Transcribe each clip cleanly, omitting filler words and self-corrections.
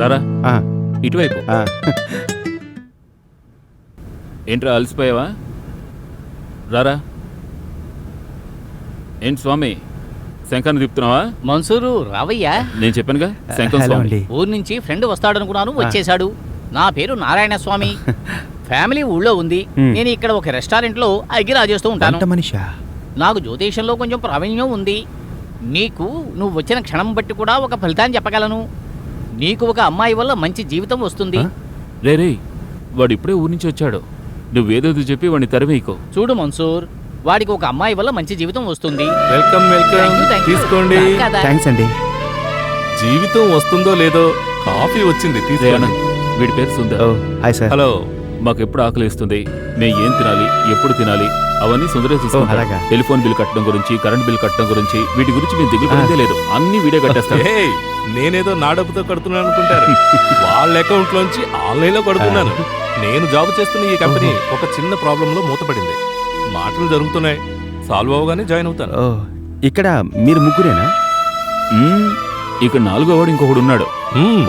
రారా ఆ, ఇటువైపు. ఆ. ఏంట్రా అలసిపోయావా? రారా. ఏంటి స్వామి శంఖాన్ని తిప్పుతున్నావా? మన్సూరు రావయ్యా. నేను చెప్పానుగా శంఖం హలో స్వామి. అండి. ఊరు నుంచి ఫ్రెండ్ వస్తాడనుకున్నాను, వచ్చేశాడు. నా పేరు నారాయణ స్వామి. ఫ్యామిలీ ఊళ్ళో ఉంది. నేను ఇక్కడ ఒక రెస్టారెంట్లో అగిరా చేస్తూ ఉంటాను. వంట మనిషా? నాకు జ్యోతిషంలో కొంచెం ప్రావీణ్యం ఉంది. నీకు నువ్వు వచ్చిన క్షణం బట్టి కూడా ఒక ఫలితాన్ని చెప్పగలను. నీకు ఒక అమ్మాయి వల్ల మంచి జీవితం వస్తుంది. రే రే, వాడు ఇప్పుడే ఊరి నుంచి వచ్చాడు. నువ్వేదో చెప్పి వాడిని తరివేయకో. చూడు మన్సూర్, వాడికి ఒక అమ్మాయి వల్ల మంచి జీవితం వస్తుంది. Welcome welcome, Thank you, thank you. తీసుకోండి. కదా. థ్యాంక్స్ అండి. జీవితం వస్తుందో లేదో కాఫీ వచ్చింది, రే తీసుకోండి. అనంత్, వీడి పేరు సుందర్. ఓ హాయ్ సార్. హలో. మాకు ఎప్పుడు ఆకలి ఇస్తుంది, మేము ఏం తినాలి, ఎప్పుడు తినాలి అవన్నీ సుందరే చూసుకుంటాడు. అలాగా. టెలిఫోన్ బిల్ కట్టడం గురించి, కరెంట్ బిల్ కట్టడం గురించి, వీటి గురించి మేము దిగులు పడిందే లేదు. అన్ని వీడే కట్టేస్తాడు. ఏయ్, నేనేదో నా డబ్బుతో కడుతున్నాను అనుకుంటారు. వాళ్ళ అకౌంట్ లోంచి ఆన్లైన్ లో కడుతున్నాను. నేను జాబ్ చేస్తున్న ఈ కంపెనీ ఒక చిన్న ప్రాబ్లం లో మూతపడింది. మాటలు జరుగుతున్నాయి, సాల్వ్ అవగానే జాయిన్ అవుతాను. ఓ ఇక్కడ మీరు ముగ్గురేనా? ఇక్కడ 4వ వాడు ఇంకొకడు ఉన్నాడు.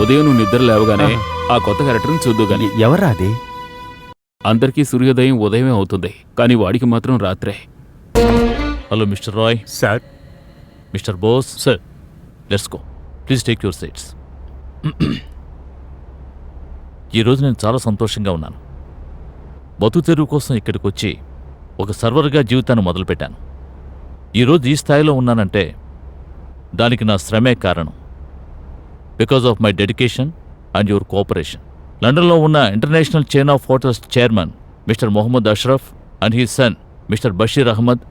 ఉదయం నువ్వు నిద్ర లేవగానే ఆ కొత్త క్యారెక్టర్ని చూద్దు గాని. ఎవరా అది? అందరికీ సూర్యోదయం ఉదయమే అవుతుంది, కానీ వాడికి మాత్రం రాత్రే. Hello mister Roy. Sir. Mister Bose. Sir. Let's go. Please take your seats. ఈరోజు నేను చాలా సంతోషంగా ఉన్నాను. బతుకు తెరువు కోసం ఇక్కడికి వచ్చి ఒక సర్వర్గా జీవితాన్ని మొదలుపెట్టాను. ఈరోజు ఈ స్థాయిలో ఉన్నానంటే దానికి నా శ్రమే కారణం. Because of my dedication and your cooperation. లండన్లో ఉన్న international chain of hotels chairman mister Mohammed Ashraf and he son mister Bashir Ahmed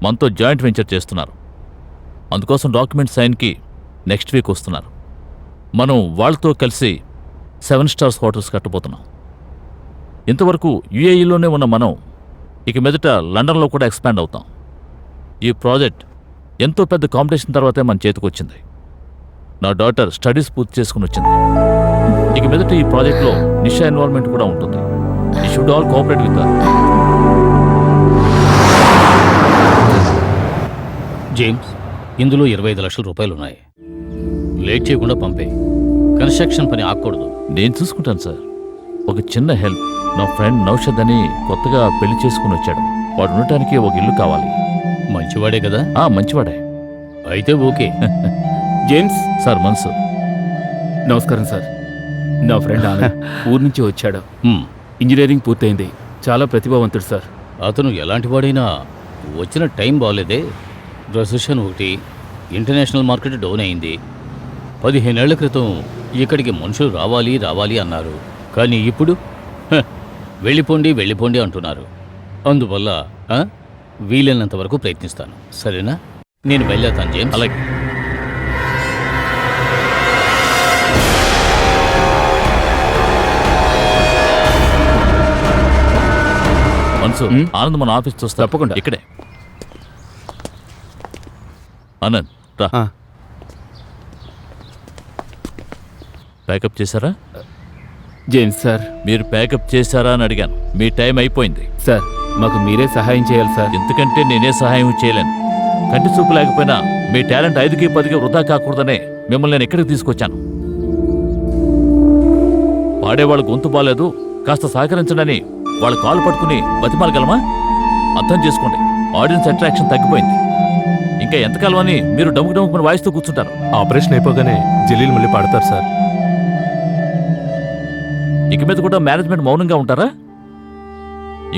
మనతో జాయింట్ వెంచర్ చేస్తున్నారు. అందుకోసం డాక్యుమెంట్ సైన్కి నెక్స్ట్ వీక్ వస్తున్నారు. మనం వాళ్ళతో కలిసి 7 స్టార్స్ హోటల్స్ కట్టబోతున్నాం. ఇంతవరకు యుఏఈలోనే ఉన్న మనం ఇక మీదట లండన్లో కూడా ఎక్స్పాండ్ అవుతాం. ఈ ప్రాజెక్ట్ ఎంతో పెద్ద కాంపిటీషన్ తర్వాతే మన చేతికి వచ్చింది. నా డాటర్ స్టడీస్ పూర్తి చేసుకుని వచ్చింది. ఇక మీదట ఈ ప్రాజెక్ట్లో నిషా ఇన్వాల్వ్మెంట్ కూడా ఉంటుంది. You should all cooperate with her. James, ఇందులో 25 లక్షల రూపాయలు ఉన్నాయి. లేట్ చేయకుండా పంపే. కన్స్ట్రక్షన్ పని ఆగకూడదు. నేను చూసుకుంటాను సార్. ఒక చిన్న హెల్ప్. నా ఫ్రెండ్ నౌషద్ అని కొత్తగా పెళ్లి చేసుకుని వచ్చాడు. వాడు ఉండటానికి ఒక ఇల్లు కావాలి. మంచివాడే కదా? మంచివాడే. అయితే ఓకే. James sir Mansoor. నమస్కారం సార్. నా ఫ్రెండ్ ఆనంద్ ఊరి నుంచి వచ్చాడు. హ్మ్. ఇంజనీరింగ్ పూర్తయింది. చాలా ప్రతిభావంతుడు సార్. అతను ఎలాంటి వాడైనా వచ్చిన టైం బాగలేదే. రెసెషన్ ఒకటి, ఇంటర్నేషనల్ మార్కెట్ డౌన్ అయింది. 15 ఏళ్ల క్రితం ఇక్కడికి మనుషులు రావాలి రావాలి అన్నారు. కానీ ఇప్పుడు వెళ్ళిపోండి వెళ్ళిపోండి అంటున్నారు. అందువల్ల వీలైనంత వరకు ప్రయత్నిస్తాను. సరేనా? నేను వెళ్ళేస్తాను జేమ్స్. అలాగే. మన్సూర్, ఆనంద్ మన ఆఫీస్ చూస్తా. తప్పకుండా. ఇక్కడే. ఆనంద్ రా. ఆ. ప్యాకప్ చేశారా? James sir. మీరు ప్యాకప్ చేశారా అని అడిగాను. మీ టైం అయిపోయింది. సార్, మాకు మీరే సహాయం చేయాలి సార్. ఎందుకంటే నేనే సహాయం చేయలేను. కంటి చూపు లేకపోయినా మీ టాలెంట్ 5కి 10కి వృధా కాకూడదనే మిమ్మల్ని నేను ఎక్కడికి తీసుకొచ్చాను. పాడేవాళ్ళ గొంతు బాలేదు, కాస్త సహకరించడని వాళ్ళ కాలు పట్టుకుని బతిమాలగలమా? అర్థం చేసుకోండి, ఆడియన్స్ అట్రాక్షన్ తగ్గిపోయింది. ఇంకా ఎంతకాలం అని మీరు డముకు డముకుని వాయిస్తూ కూర్చుంటారు? ఆపరేషన్ అయిపోగానే జలీల్ మళ్ళీ పాడతారు సార్. ఇక మీద కూడా మేనేజ్మెంట్ మౌనంగా ఉంటారా?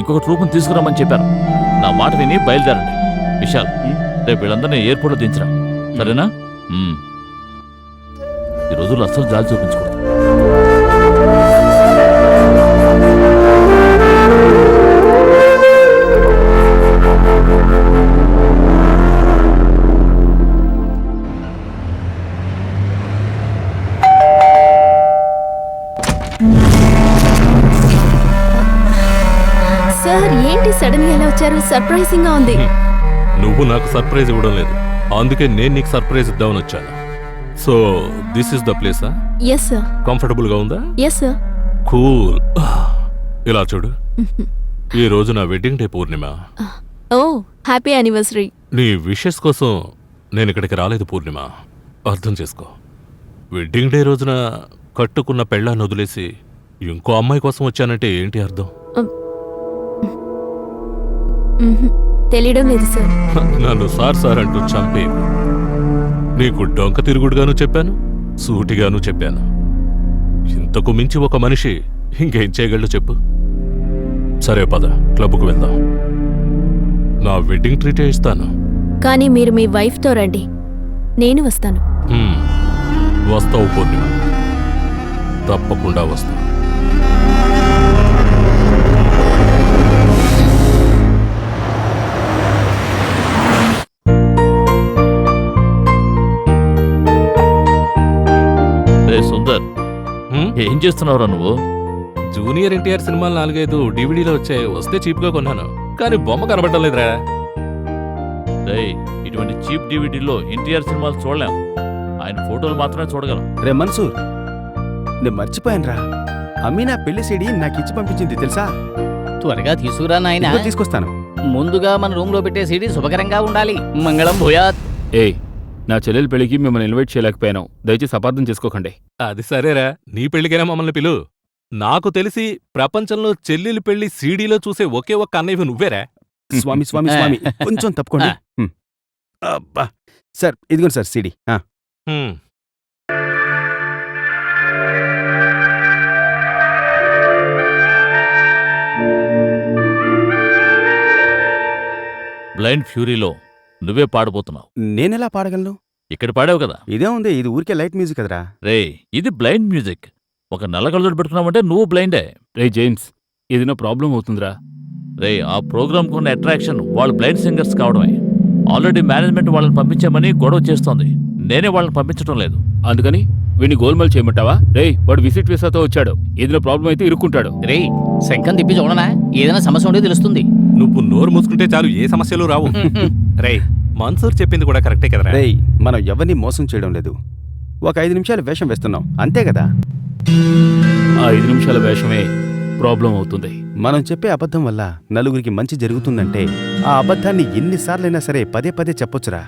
ఇంకొక ట్రూప్ని తీసుకురామని చెప్పారు. నా మాట విని బయలుదేరండి. విశాల్, రేపు వీళ్ళందరినీ ఎయిర్పోర్ట్లో దించరా, సరేనా? ఈ రోజుల్లో అస్సలు జాలి చూపించకూడదు. సార్, ఏంటి సడన్ గా ఎలా వచ్చారు? సర్ప్రైజింగ్ గా ఉంది. నువ్వు నాకు సర్ప్రైజ్ ఇవ్వడం లేదు, అందుకే నేను నీకు సర్ప్రైజ్ ఇద్దామని వచ్చాను. సో దిస్ ఇస్ ద ప్లేసా? Yes sir. కంఫర్టబుల్ గా ఉందా? Yes sir. కూల్. ఇలా చూడు, ఈ రోజు నా wedding day Purnima. Oh, happy anniversary. నీ విషెస్ కోసం నేను ఇక్కడికి రాలేదు పూర్ణిమ, అర్థం చేసుకో. వెడ్డింగ్ డే రోజున కట్టుకున్న పెళ్ళాన్ని వదిలేసి ఇంకో అమ్మాయి కోసం వచ్చానంటే ఏంటి అర్థం? మ్మ్హ్. తెలియడం లేదు సార్. నన్ను సార్ అంటూ చంపే. నీకు డొంక తిరుగుడుగాను చెప్పాను, సూటిగాను చెప్పాను. ఇంతకు మించి ఒక మనిషి ఇంకేం చేయగలడు చెప్పు? సరే పద, క్లబ్కు వెళ్దాం. నా వెడ్డింగ్ ట్రీటే ఇస్తాను. కానీ మీరు మీ వైఫ్తో రండి, నేను వస్తాను. వస్తావు పూర్ణిమ, తప్పకుండా వస్తావు. రే సుందర్, ఏం చేస్తున్నావురా నువ్వు? జూనియర్ ఎన్టీఆర్ సినిమాలు 4-5 డివిడీలో వచ్చాయి. వస్తే చీప్గా కొన్నాను, కానీ బొమ్మ కనబడటం లేదురా. రేయ్, ఇటువంటి చీప్ డివిడీలో ఎన్టీఆర్ సినిమాలు చూడలేం, ఆయన ఫోటోలు మాత్రమే చూడగలం. రే మన్సూర్, నేను మర్చిపోయానురా. అమీనా పెళ్లి సీడీ నాకు ఇచ్చి పంపించింది తెలుసా? త్వరగా తీసుకురా నాయనా. ఇదిగో తీసుకొస్తాను. ముందుగా మన రూమ్ లో పెట్టే సీడీ శుభకరంగా ఉండాలి. మంగళం భూయాత్. ఏయ్, నా చెల్లెలి పెళ్లికి మిమ్మల్ని ఇన్వైట్ చేయలేకపోయాను, దయచేసి అపార్థం చేసుకోకండి. అది సరేరా, నీ పెళ్లికైనా మమ్మల్ని పిలు. నాకు తెలిసి ప్రపంచంలో చెల్లెలి పెళ్లి సీడీలో చూసే ఒకే ఒక్క అన్నయ్య నువ్వేరా. స్వామి స్వామి స్వామి, కొంచెం తప్పుకోండి. అబ్బా సార్, ఇదిగోండి సార్ సీడీ. హ్మ్. బ్లైండ్ ఫ్యూరీలో నువ్వే పాడబోతున్నావు. నేనెలా పాడగలను? ఇక్కడ పాడావు కదా. ఇదే ఉంది, ఇది ఊరికే లైట్ మ్యూజిక్ కదరా. రే, ఇది బ్లైండ్ మ్యూజిక్. ఒక నల్లగలజోడు పెట్టుకున్నావంటే నువ్వు బ్లైండే. రే జేమ్స్, ఇది నా ప్రాబ్లం అవుతుందిరా. రే, ఆ ప్రోగ్రామ్ కున్న అట్రాక్షన్ వాళ్ళు బ్లైండ్ సింగర్స్ కావడమే. ఆల్రెడీ మేనేజ్మెంట్ వాళ్ళని పంపించామని గొడవ చేస్తోంది. నేనే వాళ్ళని పంపించడం లేదు. అందుకని వీడిని గోల్మాల్ చేయమంటావా? రే, వాడు విజిట్ వీసాతో వచ్చాడు, ఏదైనా ప్రాబ్లం అయితే ఇరుక్కుంటాడు. రే, శంఖం తిప్పి చూడనా, ఏదైనా సమస్య ఉండే తెలుస్తుంది. నువ్వు నోరు మూసుకుంటే చాలు, ఏ సమస్యలు రావు. రేయ్, మన్సూర్ చెప్పింది కూడా కరెక్టే కదరా. రేయ్, మనం ఎవరిని మోసం చేయడం లేదు. ఒక 5 నిమిషాలు వేషం వేస్తున్నాం, అంతే కదా. ఆ 5 నిమిషాల వేషమే ప్రాబ్లం అవుతుంది. మనం చెప్పే అబద్ధం వల్ల నలుగురికి మంచి జరుగుతుందంటే ఆ అబద్ధాన్ని ఎన్నిసార్లైనా సరే పదే పదే చెప్పొచ్చురా.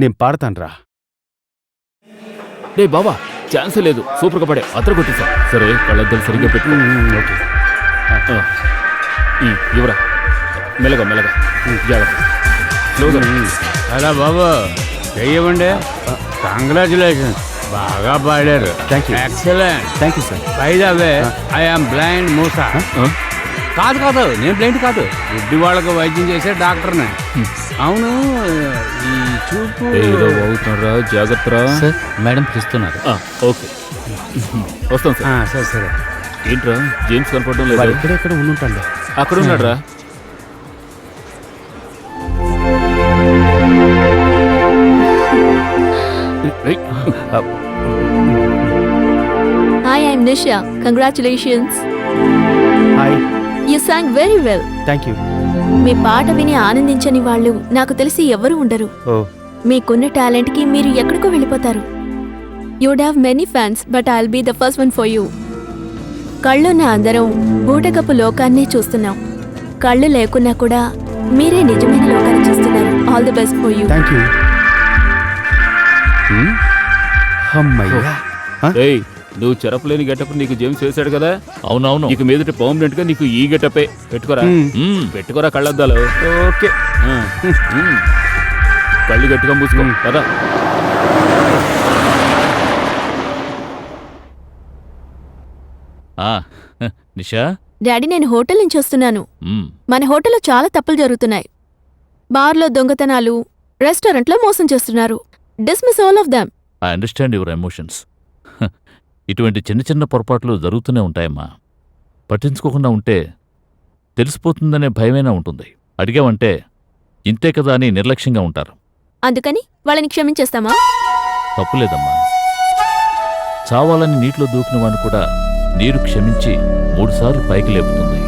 నేను పాడతాన్రా. రే బాబా, ఛాన్సే లేదు, సూపర్గా పడే అతను కొట్టేశా. సరే, కళ్ళద్దలు సరిగ్గా పెట్టు. ఓకే. ఇవరా, మెల్లగా మెల్లగా, జాగ్రత్త, స్లోగా. అలా బాబు చెయ్యమండి. కంగ్రాచులేషన్స్, బాగా పాడారు. Thank you. Excellent. Thank you sir. By the way, I am blind Musa. కాదు కాదు, నేను బ్లైండ్ కాదు, గుడ్డి వాళ్ళకు వైద్యం చేసే డాక్టర్నే. అవును, ఈ చూపు ఏదో అవుతున్నారా, జాగ్రత్తరా. సార్, మేడం పిలుస్తున్నారు. ఓకే, వస్తాం సార్. సరే సరే. ఏంట్రా, జేమ్స్ కనపడడం వాడు లేదు? ఎక్కడెక్కడ ఉండుంటాడు. అక్కడ ఉన్నాడ్రా. Hi, I am Nisha. Congratulations, hi. You sang very well. Thank you. మీ పాట విని ఆనందించని వాళ్ళు నాకు తెలిసి ఎవరు ఉండరు. ఓ, మీకున్న టాలెంట్కి మీరు ఎక్కడికో వెళ్ళిపోతారు. You'd have many fans, but I'll be the first one for you. కళ్ళున్న అందరం బూటకపు లోకాన్నే చూస్తున్నాం. కళ్ళు లేకున్నా కూడా మీరే నిజమైన లోకాన్ని చూస్తున్నారు. All the best for you. Thank you. అమ్మయ్యా. ఏయ్, నువ్వు చెరపలేని గెటప్ నీకు జేమ్స్ వేశాడు కదా. అవునవును. ఇక మీదట పర్మనెంట్ గా నీకు ఈ గెటపే పెట్టుకోరా. పెట్టుకోరా కళ్ళద్దాలు. ఓకే. కళ్ళు గట్టిగా మూసుకో కదా. నిషా, డాడీ, నేను హోటల్ నుంచి వస్తున్నాను. మన హోటల్లో చాలా తప్పులు జరుగుతున్నాయి. బార్లో దొంగతనాలు, రెస్టారెంట్లో మోసం చేస్తున్నారు. Dismiss all of them. I understand your emotions. ఇటువంటి చిన్న చిన్న పొరపాట్లు జరుగుతూనే ఉంటాయమ్మా. పట్టించుకోకుండా ఉంటే తెలిసిపోతుందనే భయమైనా ఉంటుంది. అడిగావంటే ఇంతే కదా అని నిర్లక్ష్యంగా ఉంటారు. అందుకని వాళ్ళని క్షమించేస్తామా? తప్పులేదమ్మా. చావాలని నీటిలో దూకిన వాడిని కూడా నీరు క్షమించి 3 సార్లు పైకి లేపుతుంది.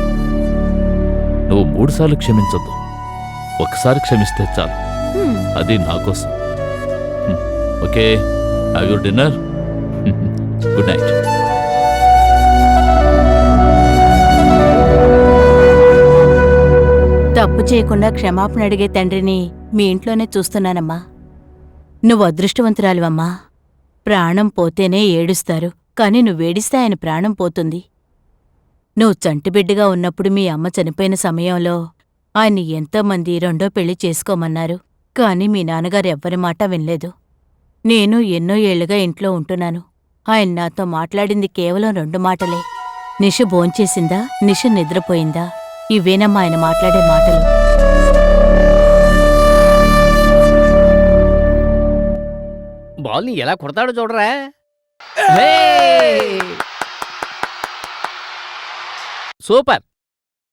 నువ్వు 3 సార్లు క్షమించొద్దు, ఒక్కసారి క్షమిస్తే చాలు. అది నా కోసం. Okay, have your dinner. Good night. తప్పు చేయకుండా క్షమాపణ అడిగే తండ్రిని మీ ఇంట్లోనే చూస్తున్నానమ్మా. నువ్వు అదృష్టవంతురాలివమ్మా. ప్రాణం పోతేనే ఏడుస్తారు, కాని నువ్వేడిస్తే ఆయన ప్రాణం పోతుంది. నువ్వు చంటిబిడ్డగా ఉన్నప్పుడు మీ అమ్మ చనిపోయిన సమయంలో ఆయన్ని ఎంతోమంది రెండో పెళ్లి చేసుకోమన్నారు. కాని మీ నాన్నగారు ఎవ్వరి మాట వినలేదు. నేను ఎన్నో ఏళ్లుగా ఇంట్లో ఉంటున్నాను. ఆయన నాతో మాట్లాడింది కేవలం 2 మాటలే. నిష భోంచేసిందా, నిష నిద్రపోయిందా, ఇవేనమ్మా ఆయన మాట్లాడే మాటలు. బాల్ని ఎలా కొడతాడో చూడరా. సూపర్.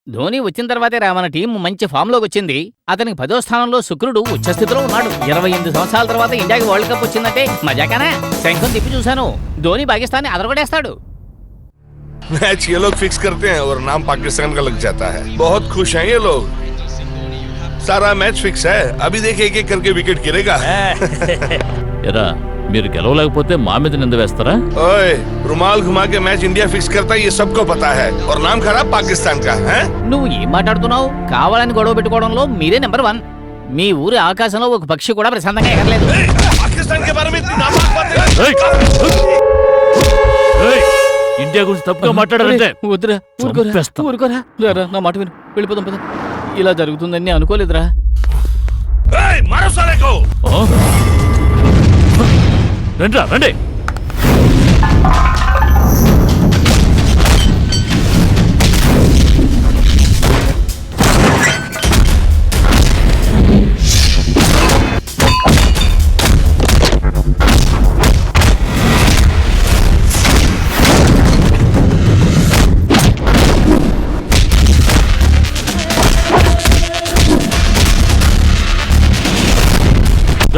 ధోని వచ్చిన తర్వాతే రా మన టీం మంచి ఫామ్లోకి వచ్చింది. అతనికి 10వ స్థానంలో శుక్రుడు ఉచ్చస్థితిలో ఉన్నాడు. 28 సంవత్సరాల తర్వాత ఇండియాకి వరల్డ్ కప్ వచ్చిందంటే మజాకానా? శంఖం తిప్పి చూశాను. ధోని పాకిస్తాన్ని అదరగొడేస్తాడు. मैच ये लोग फिक्स करते हैं और नाम पाकिस्तान का लग जाता है। बहुत खुश हैं ये लोग। सारा मैच फिक्स है, अभी देखिए एक एक करके विकेट गिरेगा। ఎరా మీరు గెలవలేకపోతే మా మీద నింద వేస్తారా? ओए, रुमाल घुमा के मैच इंडिया फिक्स करता है, ये सबको पता है। और नाम खराब पाकिस्तान का है। నువ్వు ఏం మాట్లాడుతున్నావు? కావాలని గొడవ పెట్టుకోవడంలో మీరే నెంబర్ 1. మీ ఊరి ఆకాశంలో ఒక పక్షి కూడా ప్రశాంతంగా ఎగరలేదు. पाकिस्तान के बारे में इतनी नापाक बातें। ఏయ్! ఇండియా గురించి తప్పుగా మాట్లాడారంటే వద్దురా, చంపేస్తా. ఊరుకోరా. రారా, నా మాట విను, వెళ్ళిపోదాం పద. ఇలా జరుగుతుందని నేను అనుకోలేదురా. ओए, मारो साले को। రండి రండి.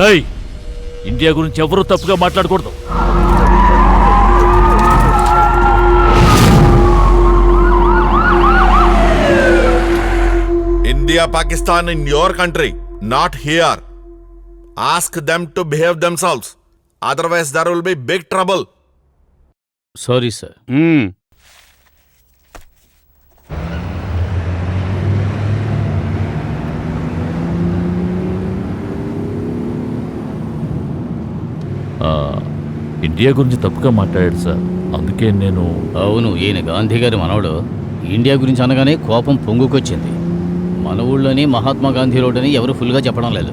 ఏయ్! ఇండియా గురించి ఎవరూ తప్పుగా మాట్లాడకూడదు. India, Pakistan in your country, not here. Ask them to behave themselves. Otherwise, there will be big trouble. Sorry sir. India గురించి తప్పుగా మాట్లాడాడు సార్, అందుకే నేను. అవును, ఈయన గాంధీ గారి మనవడు. ఇండియా గురించి అనగానే కోపం పొంగుకొచ్చింది. మన ఊళ్ళోని మహాత్మా గాంధీ రోడ్ అని ఎవరు ఫుల్గా చెప్పడం లేదు.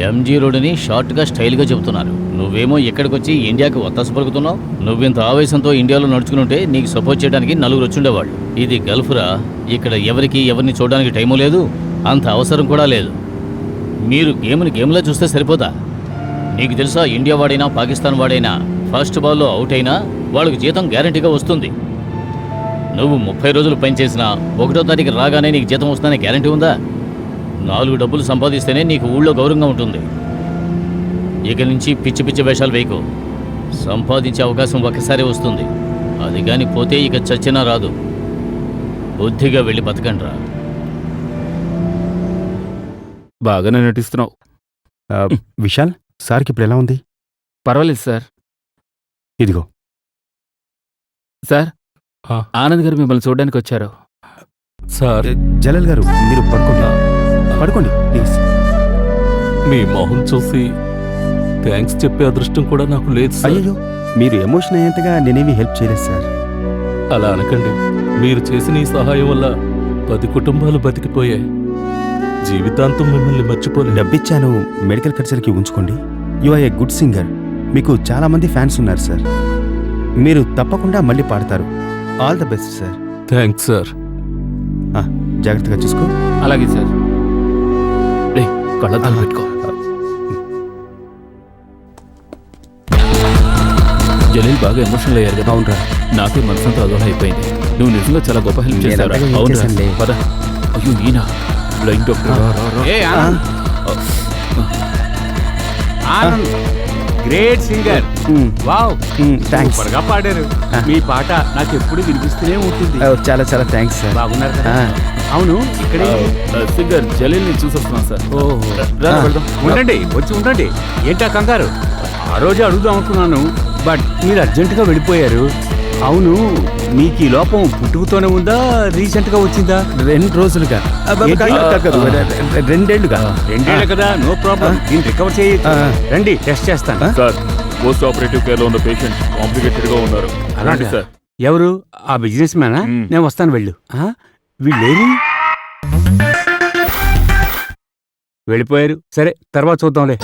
ఎంజీ రోడ్ అని షార్ట్గా స్టైల్గా చెబుతున్నారు. నువ్వేమో ఇక్కడికొచ్చి ఇండియాకి ఒత్తాసు పలుకుతున్నావు. నువ్వింత ఆవేశంతో ఇండియాలో నడుచుకుంటే నీకు సపోర్ట్ చేయడానికి 4 వచ్చుండేవాళ్ళు. ఇది గల్ఫ్రా. ఇక్కడ ఎవరిని చూడడానికి టైము లేదు, అంత అవసరం కూడా లేదు. మీరు గేమ్లా చూస్తే సరిపోదా? నీకు తెలుసా, ఇండియా వాడైనా పాకిస్తాన్ వాడైనా ఫస్ట్ బాల్లో అవుట్ అయినా వాళ్ళకి జీతం గ్యారంటీగా వస్తుంది. నువ్వు 30 రోజులు పనిచేసినా 1వ తారీఖు రాగానే నీకు జీతం వస్తుందనే గ్యారంటీ ఉందా? 4 డబ్బులు సంపాదిస్తేనే నీకు ఊళ్ళో గౌరవంగా ఉంటుంది. ఇక నుంచి పిచ్చి వేషాలు వేయకు. సంపాదించే అవకాశం ఒకసారి వస్తుంది, అది గాని పోతే ఇక చచ్చినా రాదు. బుద్ధిగా వెళ్ళి బతకండ్రా. బాగానే నటిస్తున్నావు. విశాల్, సార్కి ఇప్పుడు ఎలా ఉంది? పర్వాలేదు సార్. ఇదిగో సార్, ఆనంద్ గారు మిమ్మల్ని చూడడానికి వచ్చారు. సార్, జలల్ గారు, మీరు పడుకోండి ప్లీజ్. మీ మొహం చూసి థ్యాంక్స్ చెప్పే అదృష్టం కూడా నాకు లేదు సార్. అయ్యో, మీరు ఎమోషన్ అయ్యేంతగా నేనేమీ హెల్ప్ చేయలేదు సార్. అలా అనకండి. మీరు చేసిన ఈ సహాయం వల్ల 10 కుటుంబాలు బతికిపోయాయి. జీవితాంతం మిమ్మల్ని మర్చిపోలేదు. డబ్బిచ్చాను, మెడికల్ ఖర్చులకి ఉంచుకోండి. You are a good singer. మీకు చాలా మంది ఫ్యాన్స్ ఉన్నారు సార్. మీరు తప్పకుండా మళ్ళీ పాడతారు. All the best sir. Thanks sir. జాగ్రత్తగా చూసుకో. అలాగే సార్. రే, కళ్ళద్దాలు పెట్టుకో. జలీల్ బాగా ఎమోషనల్ అయ్యారు కదా? అవునరా, నాకే మనసంతా అదోలా అయిపోయింది. నువ్వు నిజంగా చాలా గొప్ప హెల్ప్ చేశావు. అంతగా ఏం అవును చేశానులే. పద. అయ్యో, ఈయన blind doctor. Hey Anand, Anand great singer. Wow, thanks. సూపర్గా పాడారు. మీ పాట నాకు ఎప్పుడు వినిపిస్తూనే ఉంటుంది. చాలా చాలా థ్యాంక్స్ సార్. బాగున్నారు కదా? అవును, ఇక్కడే సింగర్ జలీల్ ని చూసొస్తున్నాను సార్. రా, వెళ్దాం. ఉండండి, వచ్చి ఉండండి. ఏంటా కంగారు? ఆ రోజే అడుగుదాం అనుకున్నాను, బట్ మీరు అర్జెంటుగా వెళ్ళిపోయారు. అవును, మీకు ఈ లోపం పుట్టుకతోనే ఉందా, రీసెంట్ గా వచ్చిందా? 2 రోజులుగా. రెండేళ్లుగా. 2 ఏళ్లు కదా, నో ప్రాబ్లం. దీన్ని రికవర్ చేయొచ్చు. రండి, టెస్ట్ చేస్తాను. సార్, పోస్ట్ ఆపరేటివ్ కేర్ లో ఉన్న పేషెంట్ కాంప్లికేటెడ్ గా ఉన్నారు. అలాంటి అలాగా? సార్. ఎవరు ఆ బిజినెస్ మ్యానా? నేను వస్తాను వెళ్ళు. వీళ్ళేరి వెళ్ళిపోయారు. సరే తర్వాత చూద్దాంలే.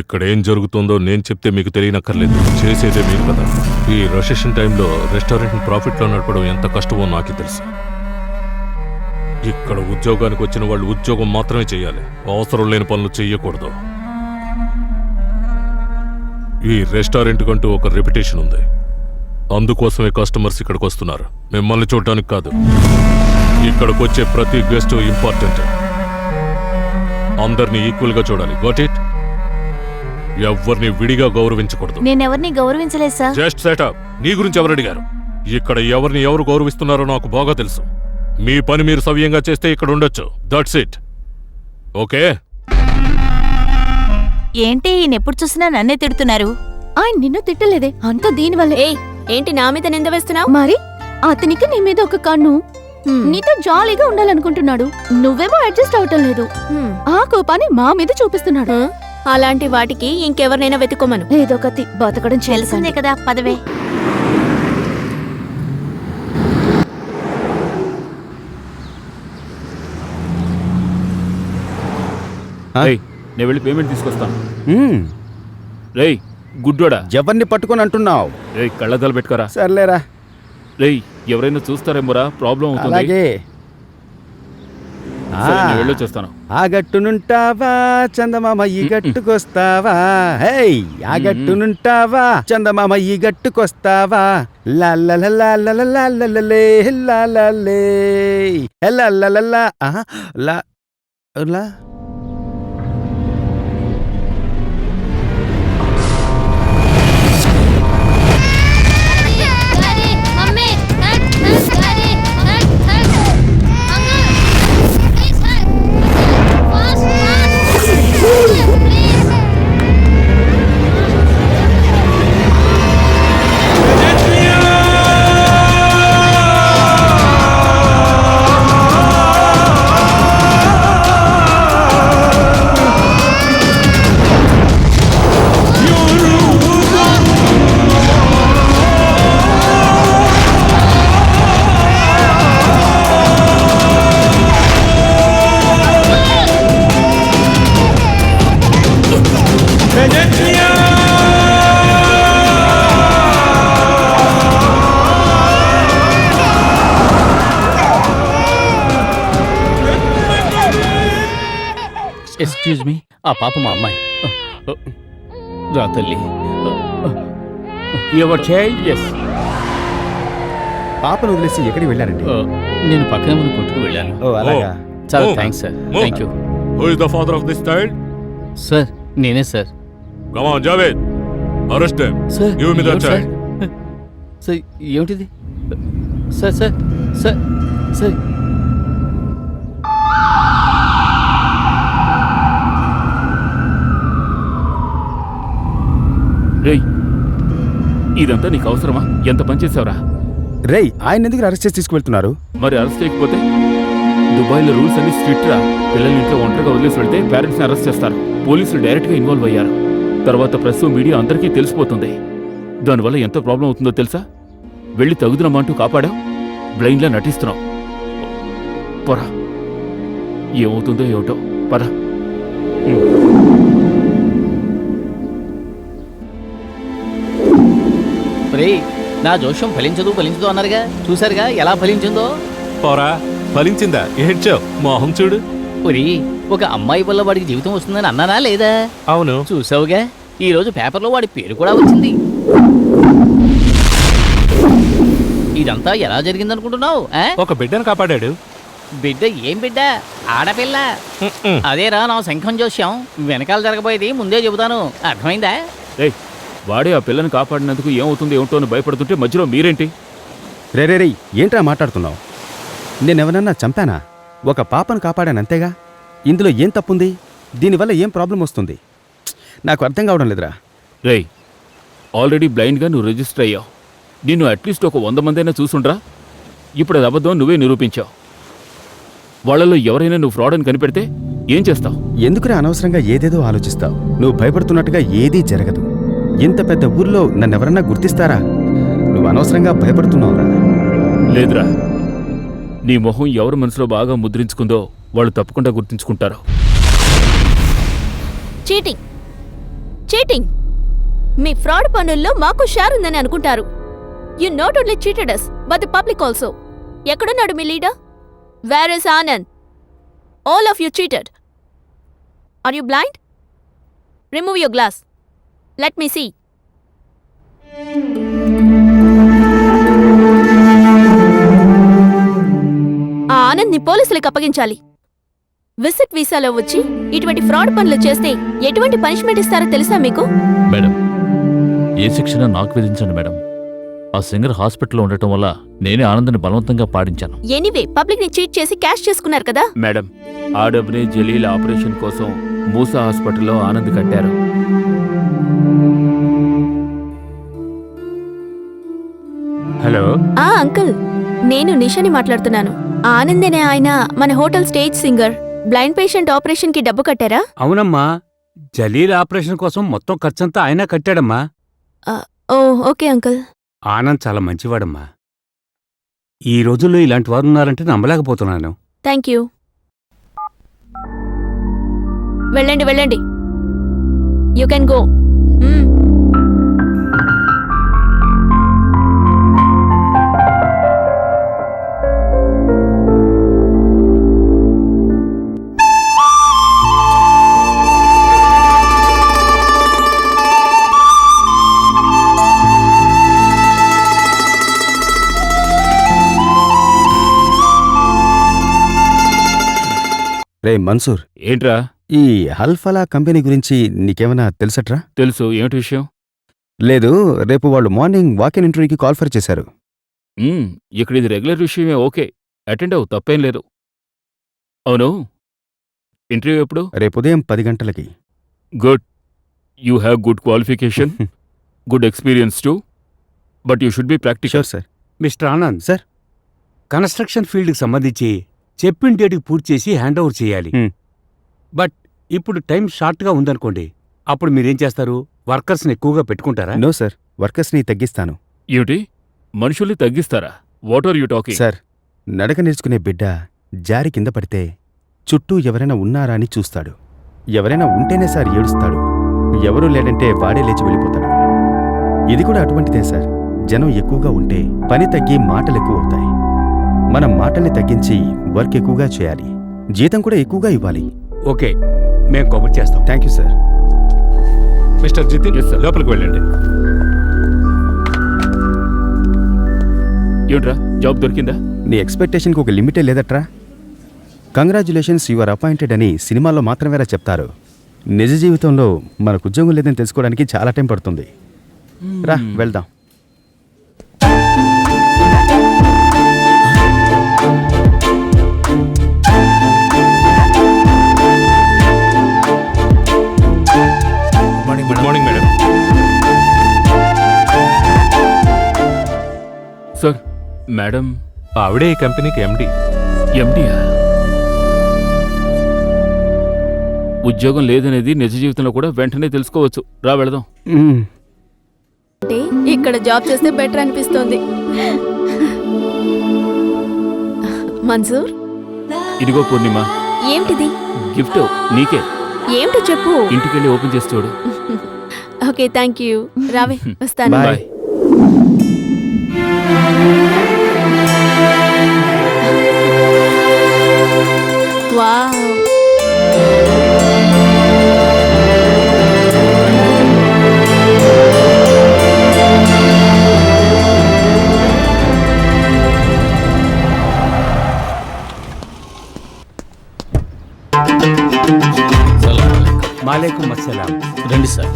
ఇక్కడ ఏం జరుగుతుందో నేను చెప్తే మీకు తెలియనక్కర్లేదు, చేసేదే మీరు కదా. ఈ రొసేషన్ టైంలో రెస్టారెంట్ ప్రాఫిట్లో నడపడం ఎంత కష్టమో నాకు తెలుసు. ఇక్కడ ఉద్యోగానికి వచ్చిన వాళ్ళు ఉద్యోగం మాత్రమే చేయాలి, అవసరం లేని పనులు చెయ్యకూడదు. ఈ రెస్టారెంట్ కంటూ ఒక రెప్యుటేషన్ ఉంది, అందుకోసమే కస్టమర్స్ ఇక్కడికి వస్తున్నారు, మిమ్మల్ని చూడటానికి కాదు. ఇక్కడికి వచ్చే ప్రతి గెస్ట్ ఇంపార్టెంట్, అందరినీ ఈక్వల్ గా చూడాలి. Got it? ఎవరిని విడిగా గౌరవించకూడదు. నేనెవరిని గౌరవించలేదు సార్. Just setup. నీ గురించి ఎవరు అడిగారు? ఇక్కడ ఎవరిని ఎవరు గౌరవిస్తున్నారో నాకు బాగా తెలుసు. మీ పని మీరు సవ్యంగా చేస్తే ఇక్కడ ఉండొచ్చు. That's it. ఓకే? ఏంటి ఈయన ఎప్పుడు చూసినా నన్నే తిడుతున్నారు? ఆయన నిన్ను తిట్టలేదే, అంతా దీనివల్లే. ఏయ్, ఏంటి నా మీద నింద వేస్తున్నావు? మరి అతనికి నీ మీద ఒక కన్ను, నీతో జాలీగా ఉండాలనుకుంటున్నాడు. నువ్వేమో అడ్జస్ట్ అవటం లేదు. ఆ కోపాన్ని మా మీద చూపిస్తున్నాడు. అలాంటి వాటికి ఇంకెవరినైనా వెతుకోమను. ఏదో కత్తి బతకడం తెలిసిందే కదా, పదవే. రేయ్, నేను వెళ్ళి పేమెంట్ తీసుకొస్తాను. రేయ్ గుడ్డోడా, ఎవరిని పట్టుకొని అంటున్నావు? రేయ్ కళ్ళద్దాలు పెట్టుకోరా. సర్లేరా. రేయ్ ఎవరైనా చూస్తారేమోరా, ప్రాబ్లం అవుతుంది. అలాగే. సరే, నేను వెళ్ళొచ్చేస్తాను. ఆ గట్టునుంటావా చందమామ ఈ గట్టుకొస్తావా? హేయ్, ఆ గట్టునుంటావా చందమామ ఈ గట్టుకొస్తావా? లల్లలల్లలల్లలల్లలే లల్లలే లల్లలల్ల లా లా. ఎక్స్క్యూజ్ మీ, ఆ పాప మా అమ్మాయి. రా తల్లి. Your child? ఎస్. పాపను వదిలేసి ఎక్కడికి వెళ్ళారండి? నేను పక్కనే ఉన్న కొట్టుకు వెళ్ళాను. ఓ అలాగా. చాలా thanks sir. Thank you. Who is the father of this child? Sir నేనే sir. Come on, Javed. Arrest him. Sir Give me that child. Sir ఏమిటిది? సార్ సార్ సార్ సార్ రేయ్ ఇదంతా నీకు అవసరమా? ఎంత పని చేసావురా? రేయ్, ఆయన ఎందుకు అరెస్ట్ చేసి తీసుకువెళ్తున్నారు? మరి అరెస్ట్ చేయకపోతే? దుబాయ్లో రూల్స్ అన్ని స్ట్రిక్ట్ రా. పిల్లల్ని ఇంట్లో ఒంటరిగా వదిలేసి వెళ్తే పేరెంట్స్ని అరెస్ట్ చేస్తారు. పోలీసులు డైరెక్ట్గా ఇన్వాల్వ్ అయ్యారు. తర్వాత ప్రెస్ మీడియా అందరికీ తెలిసిపోతుంది. దానివల్ల ఎంత ప్రాబ్లం అవుతుందో తెలుసా? వెళ్ళి తగుదనమంటూ కాపాడావు, బ్లైండ్లా నటిస్తున్నావు. పొరా, ఏమవుతుందో ఏమిటో. పద. నా జోష్యం ఫలించదు ఫలించదు అన్నారుగా, చూసారుగా ఎలా ఫలించిందో. పోరా, ఫలించిందా? ఏడ్చావు, మోహం చూడు. ఒరి, ఒక అమ్మాయి వల్ల వాడికి జీవితం వస్తుందని అన్నానా లేదా? అవును. చూసావుగా, ఈ రోజు పేపర్లో వాడి పేరు కూడా వచ్చింది. ఇదంతా ఎలా జరిగిందనుకుంటున్నావు? ఒక బిడ్డను కాపాడాడు. బిడ్డ? ఏం బిడ్డ? ఆడపిల్ల. అదేరా నా శంఖం జోష్యం. వెనకాల జరగబోయేది ముందే చెబుతాను, అర్థమైందా? రేయ్, వాడే ఆ పిల్లని కాపాడినందుకు ఏమవుతుంది ఏమిటో అని భయపడుతుంటే మధ్యలో మీరేంటి? రే ఏంట్రా మాట్లాడుతున్నావు? నేనెవరన్నా చంపానా? ఒక పాపను కాపాడాను అంతేగా. ఇందులో ఏం తప్పుంది? దీనివల్ల ఏం ప్రాబ్లం వస్తుంది? నాకు అర్థం కావడం లేదురా. రేయ్, ఆల్రెడీ బ్లైండ్గా నువ్వు రిజిస్టర్ అయ్యావు. నిన్ను అట్లీస్ట్ ఒక 100 మందైనా చూసుండ్రా. ఇప్పుడు అది అబద్ధం నువ్వే నిరూపించావు. వాళ్ళలో ఎవరైనా నువ్వు ఫ్రాడ్ అని కనిపెడితే ఏం చేస్తావు? ఎందుకురా అనవసరంగా ఏదేదో ఆలోచిస్తావు? నువ్వు భయపడుతున్నట్టుగా ఏదీ జరగదు. ఇంత పెద్ద ఊర్లో నన్నెవరన్నా గుర్తిస్తారా? నువ్వు అనవసరంగా భయపడుతున్నావురా. లేదురా, నీ మొహం ఎవరి మనసులో బాగా ముద్రించుకుందో వాళ్ళు తప్పకుండా గుర్తించుకుంటారు. చీటింగ్ చీటింగ్ మీ ఫ్రాడ్ పనుల్లో మాకు షేర్ ఉందని అనుకుంటారు. You not only cheated us but the public also. ఎక్కడున్నాడు మీ leader? Where is Anand? All of you cheated. Are you blind? Remove your glass. Let me see. ఆ ఆనంద్ ని పోలీసులకు అప్పగించాలి. విజిట్ వీసాలో వచ్చి ఇటువంటి ఫ్రాడ్ పనులు చేస్తే ఎటువంటి పనిష్మెంట్ ఇస్తారో తెలుసా మీకు? మేడం, ఏ శిక్షణ నాకు విధించండి మేడం. ఆ సింగర్ హాస్పిటల్లో ఉండటం వల్ల నేనే ఆనందాన్ని బలవంతంగా పాడించాను. ఎనీవే పబ్లిక్ ని చీట్ చేసి క్యాష్ చేసుకున్నారు కదా. మేడం, ఆ డబ్బుని జలీల్ ఆపరేషన్ కోసం మూసా హాస్పిటల్లో ఆనంద్ కట్టారు. హలో, ఆ అంకుల్, నేను నిషాని మాట్లాడుతున్నాను. ఆనంద్ అనే ఆయన మన hotel stage singer. Blind patient operation కి డబ్బు కట్టారా? అవునమ్మా, జలీల్ ఆపరేషన్ కోసం మొత్తం ఖర్చంతా ఆయన కట్టాడమ్మా. ఓ ఓకే అంకుల్. ఆనంద్ చాలా మంచివాడమ్మా. ఈ రోజుల్లో ఇలాంటి వారు ఉన్నారంటే నమ్మలేకపోతున్నాను. Thank you. వెళ్ళండి వెళ్ళండి. You can go. రే మన్సూర్, ఏంట్రా? ఈ హల్ఫలా కంపెనీ గురించి నీకేమైనా తెలుసట్రా? తెలుసు. ఏమిటి విషయం? లేదు, రేపు వాళ్ళు మార్నింగ్ వాకిన్ ఇంటర్వ్యూకి కాల్ఫర్ చేశారు. ఇక్కడ ఇది రెగ్యులర్ విషయమే. ఓకే, అటెండ్ అవ్వు, తప్పేం లేదు. అవును, ఇంటర్వ్యూ ఎప్పుడు? రేపు ఉదయం 10 గంటలకి. Good. You have good qualification, good experience two, but you should be practical. Sir. Mister Anand sir. Construction ఫీల్డ్కి సంబంధించి చెప్పిన డేట్కి పూర్తి చేసి హ్యాండ్ ఓవర్ చేయాలి. బట్ ఇప్పుడు టైం షార్ట్గా ఉందనుకోండి, అప్పుడు మీరేం చేస్తారు? వర్కర్స్ని ఎక్కువగా పెట్టుకుంటారా? నో సార్, వర్కర్స్ని తగ్గిస్తాను. ఏమిటి, మనుషుల్ని తగ్గిస్తారా? What are you talking? Sir, నడక నేర్చుకునే బిడ్డ జారి కింద పడితే చుట్టూ ఎవరైనా ఉన్నారా అని చూస్తాడు. ఎవరైనా ఉంటేనే సార్ ఏడుస్తాడు. ఎవరూ లేడంటే వాడే లేచి వెళ్ళిపోతాడు. ఇది కూడా అటువంటిదే సార్. జనం ఎక్కువగా ఉంటే పని తగ్గి మాటలు ఎక్కువ అవుతాయి. మనం మాటల్ని తగ్గించి వర్క్ ఎక్కువగా చేయాలి. జీతం కూడా ఎక్కువగా ఇవ్వాలి. ఓకే, మేం కబుర్ చేస్తాం. Thank you sir. Mister Jithin, లోపలికి వెళ్ళండి. ఏమిట్రా, జాబ్ దొరికిందా? నీ ఎక్స్పెక్టేషన్కి ఒక లిమిటే లేదట్రా. కంగ్రాచ్యులేషన్స్, యు ఆర్ అపాయింటెడ్ అని సినిమాల్లో మాత్రమేరా చెప్తారు. నిజ జీవితంలో మనకు ఉద్యోగం లేదని తెలుసుకోవడానికి చాలా టైం పడుతుంది. రా వెళ్దాం. Good morning madam. Sir, madam. ఆవిడే ఈ కంపెనీకి ఎండి. ఎండియా? ఉద్యోగం లేదనేది నిజ జీవితంలో కూడా వెంటనే తెలుసుకోవచ్చు. రా వెళదాం. అంటే ఇక్కడ జాబ్ చేస్తే బెటర్ అనిపిస్తోంది. మన్సూర్, ఇదిగో పూర్ణిమ. ఏమిటిది? గిఫ్ట్ నీకే. ఏమిటో చెప్పు. ఇంటికెళ్ళి ఓపెన్ చేసి చూడు. Okay, thank you. రావే, వస్తాను. బాయ్. వావ్. మాలేకుం అస్సలాం. రండి సార్.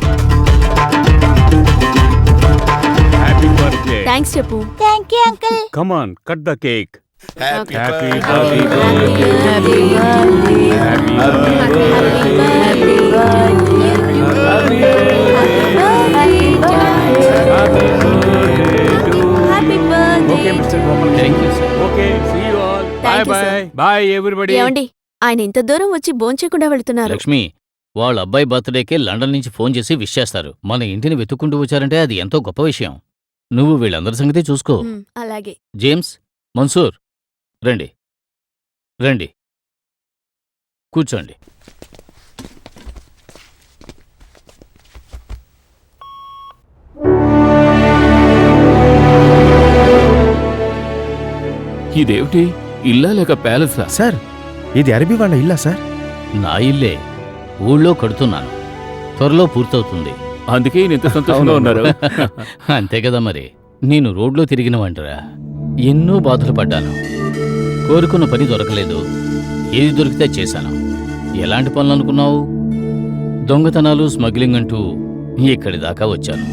Happy birthday. థ్యాంక్స్ చెప్పు. Thank you uncle. Come on, cut the cake. Happy Happy okay mister Gopal thank you sir. Okay see you all bye Thank you, bye sir. Bye everybody. ఏమండి ఆయన ఇంత దూరం వచ్చి భోంచేయకుండా వెళ్తున్నారు. లక్ష్మి వాళ్ళ అబ్బాయి బర్త్డేకే లండన్ నుంచి ఫోన్ చేసి విష్ చేస్తారు. మన ఇంటిని వెతుక్కుంటూ వచ్చారంటే అది ఎంతో గొప్ప విషయం. నువ్వు వీళ్ళందరి సంగతి చూసుకో. అలాగే. జేమ్స్, మన్సూర్, రండి రండి, కూర్చోండి. ఇదేమిటి, ఇల్లా లేక ప్యాలెసా? సార్ ఇది అరబీ వాళ్ళ ఇల్లా సార్? నా ఇల్లే, ఊళ్ళో కడుతున్నాను. త్వరలో పూర్తవుతుంది. అందుకే ఈయన ఇంత సంతోషంగా ఉన్నారు. అంతే కదా మరి. నేను రోడ్లో తిరిగిన వంటరా, ఎన్నో బాధలు పడ్డాను. కోరుకున్న పని దొరకలేదు. ఏది దొరికితే చేశాను. ఎలాంటి పనులు అనుకున్నావు? దొంగతనాలు, స్మగ్లింగ్ అంటూ ఇక్కడి దాకా వచ్చాను.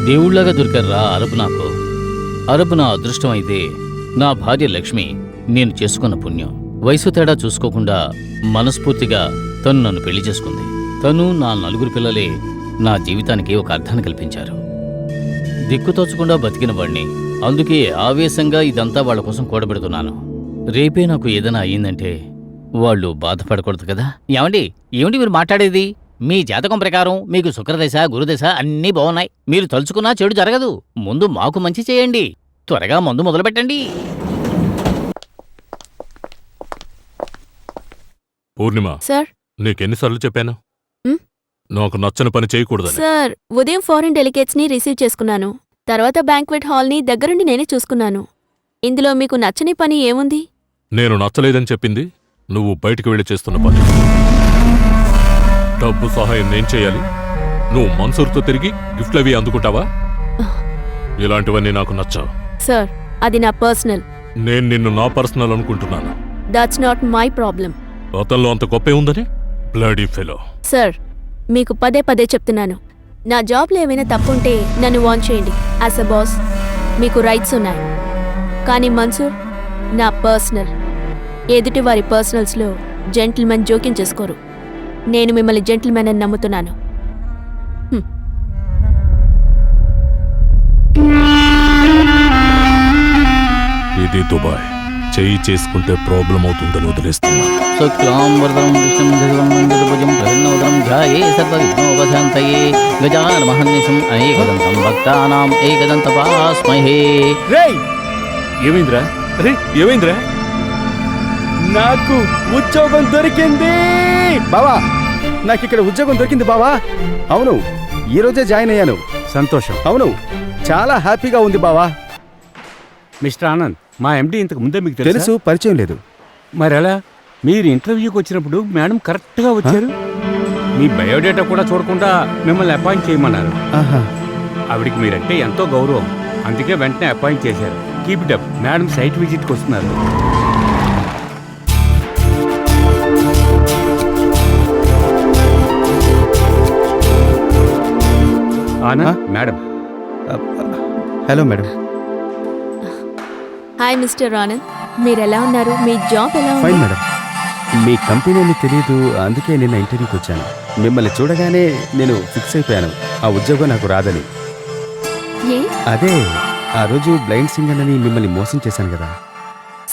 దేవుళ్లాగా దొరికారా అరబ్ నాకు. అరబ్ నా అదృష్టం అయితే నా భార్య లక్ష్మి నేను చేసుకున్న పుణ్యం. వయసు తేడా చూసుకోకుండా మనస్ఫూర్తిగా తను నన్ను పెళ్లి చేసుకుంది. తను నా 4 పిల్లలే నా జీవితానికి ఒక అర్థాన్ని కల్పించారు. దిక్కుతోచకుండా బతికిన వాణ్ణి. అందుకే ఆవేశంగా ఇదంతా వాళ్ళ కోసం కూడబెడుతున్నాను. రేపే నాకు ఏదైనా అయ్యిందంటే వాళ్ళు బాధపడకూడదు కదా. ఏమండి మీరు మాట్లాడేది? మీ జాతకం ప్రకారం మీకు శుక్రదశ, గురుదశ అన్నీ బాగున్నాయి. మీరు తలుచుకున్నా చెడు జరగదు. ముందు మాకు మంచి చేయండి. త్వరగా మందు మొదలుపెట్టండి. పూర్ణిమ, సార్ నీకెన్నిసార్లు చెప్పాను ఉమ్? నాకు నచ్చని పని చేయకూడదని. సార్ ఉదయం ఫారిన్ డెలిగేట్స్ ని రిసీవ్ చేసుకున్నాను. తర్వాత బ్యాంక్వెట్ హాల్ ని దగ్గరుండి నేనే చూసుకున్నాను. ఇందులో మీకు నచ్చని పని ఏముంది? నేను నచ్చలేదని చెప్పింది నువ్వు బయటికి వెళ్ళి చేస్తున్న పని. డబ్బు సహాయం నేను చేయాలి, నువ్వు మన్సూర్తో తిరిగి గిఫ్ట్లవి అందుకుంటావా? ఇలాంటివన్నీ నాకు నచ్చావు. సార్ అది నా పర్సనల్. నేను నిన్ను నా పర్సనల్ అనుకుంటున్నాను. That's not my problem. అతనిలో అంత గొప్పే ఉందని? Bloody fellow. సార్ మీకు పదే చెప్తున్నాను, నా జాబ్లో ఏమైనా తప్పుంటే నన్ను వార్న్ చేయండి. యాజ్ అ బాస్ మీకు రైట్స్ ఉన్నాయి. కానీ మన్సూర్ నా పర్సనల్. ఎదుటి వారి పర్సనల్స్లో జెంటిల్మెన్ జోక్యం చేసుకోరు. నేను మిమ్మల్ని జెంటిల్మెన్ అని నమ్ముతున్నాను. ఇది దుబాయ్. చెయ్యి చేసుకుంటే ప్రాబ్లం అవుతుందని వదిలేస్తున్నా. శుక్లాం వరదం విష్ణుం శశివర్ణం చతుర్భుజం ప్రసన్నవదనం ధ్యాయే సర్వవిఘ్నోపశాంతయే గజానమహర్నిశం అనేకదంతం భక్తానాం ఏకదంతపాస్మహే. ఏమైందిరా? అరే ఏమైందిరా? నాకు ఉద్యోగం దొరికింది బావా. నాకు ఇక్కడ ఉద్యోగం దొరికింది బావా. అవును, ఈ రోజే జాయిన్ అయ్యాను. సంతోషం. అవును, చాలా హ్యాపీగా ఉంది బావా. మిస్టర్ ఆనంద్, మా ఎండి ఇంతకు ముందే మీకు తెలుసు, పరిచయం లేదు. మరి ఎలా? మీరు ఇంటర్వ్యూకి వచ్చినప్పుడు మేడం కరెక్ట్గా వచ్చారు. మీ బయోడేటా కూడా చూడకుండా మిమ్మల్ని అపాయింట్ చేయమన్నారు. ఆహా. ఆవిడికి మీరంటే ఎంతో గౌరవం. అందుకే వెంటనే అపాయింట్ చేశారు. Keep it up. Madam site విజిట్కి వస్తున్నారు. Anand, madam. Hello madam. Hi mister Anand, మీరెలా ఉన్నారు? మీ జాబ్ ఎలా ఉంది? Fine madam. మీ కంపెనీ అని తెలియదు, అందుకే నిన్న ఇంటర్వ్యూకి వచ్చాను. మిమ్మల్ని చూడగానే నేను ఫిక్స్ అయిపోయాను ఆ ఉద్యోగం నాకు రాదని. ఏ? అదే ఆ రోజు బ్లైండ్ సింగర్ అని మిమ్మల్ని మోసం చేశాను కదా.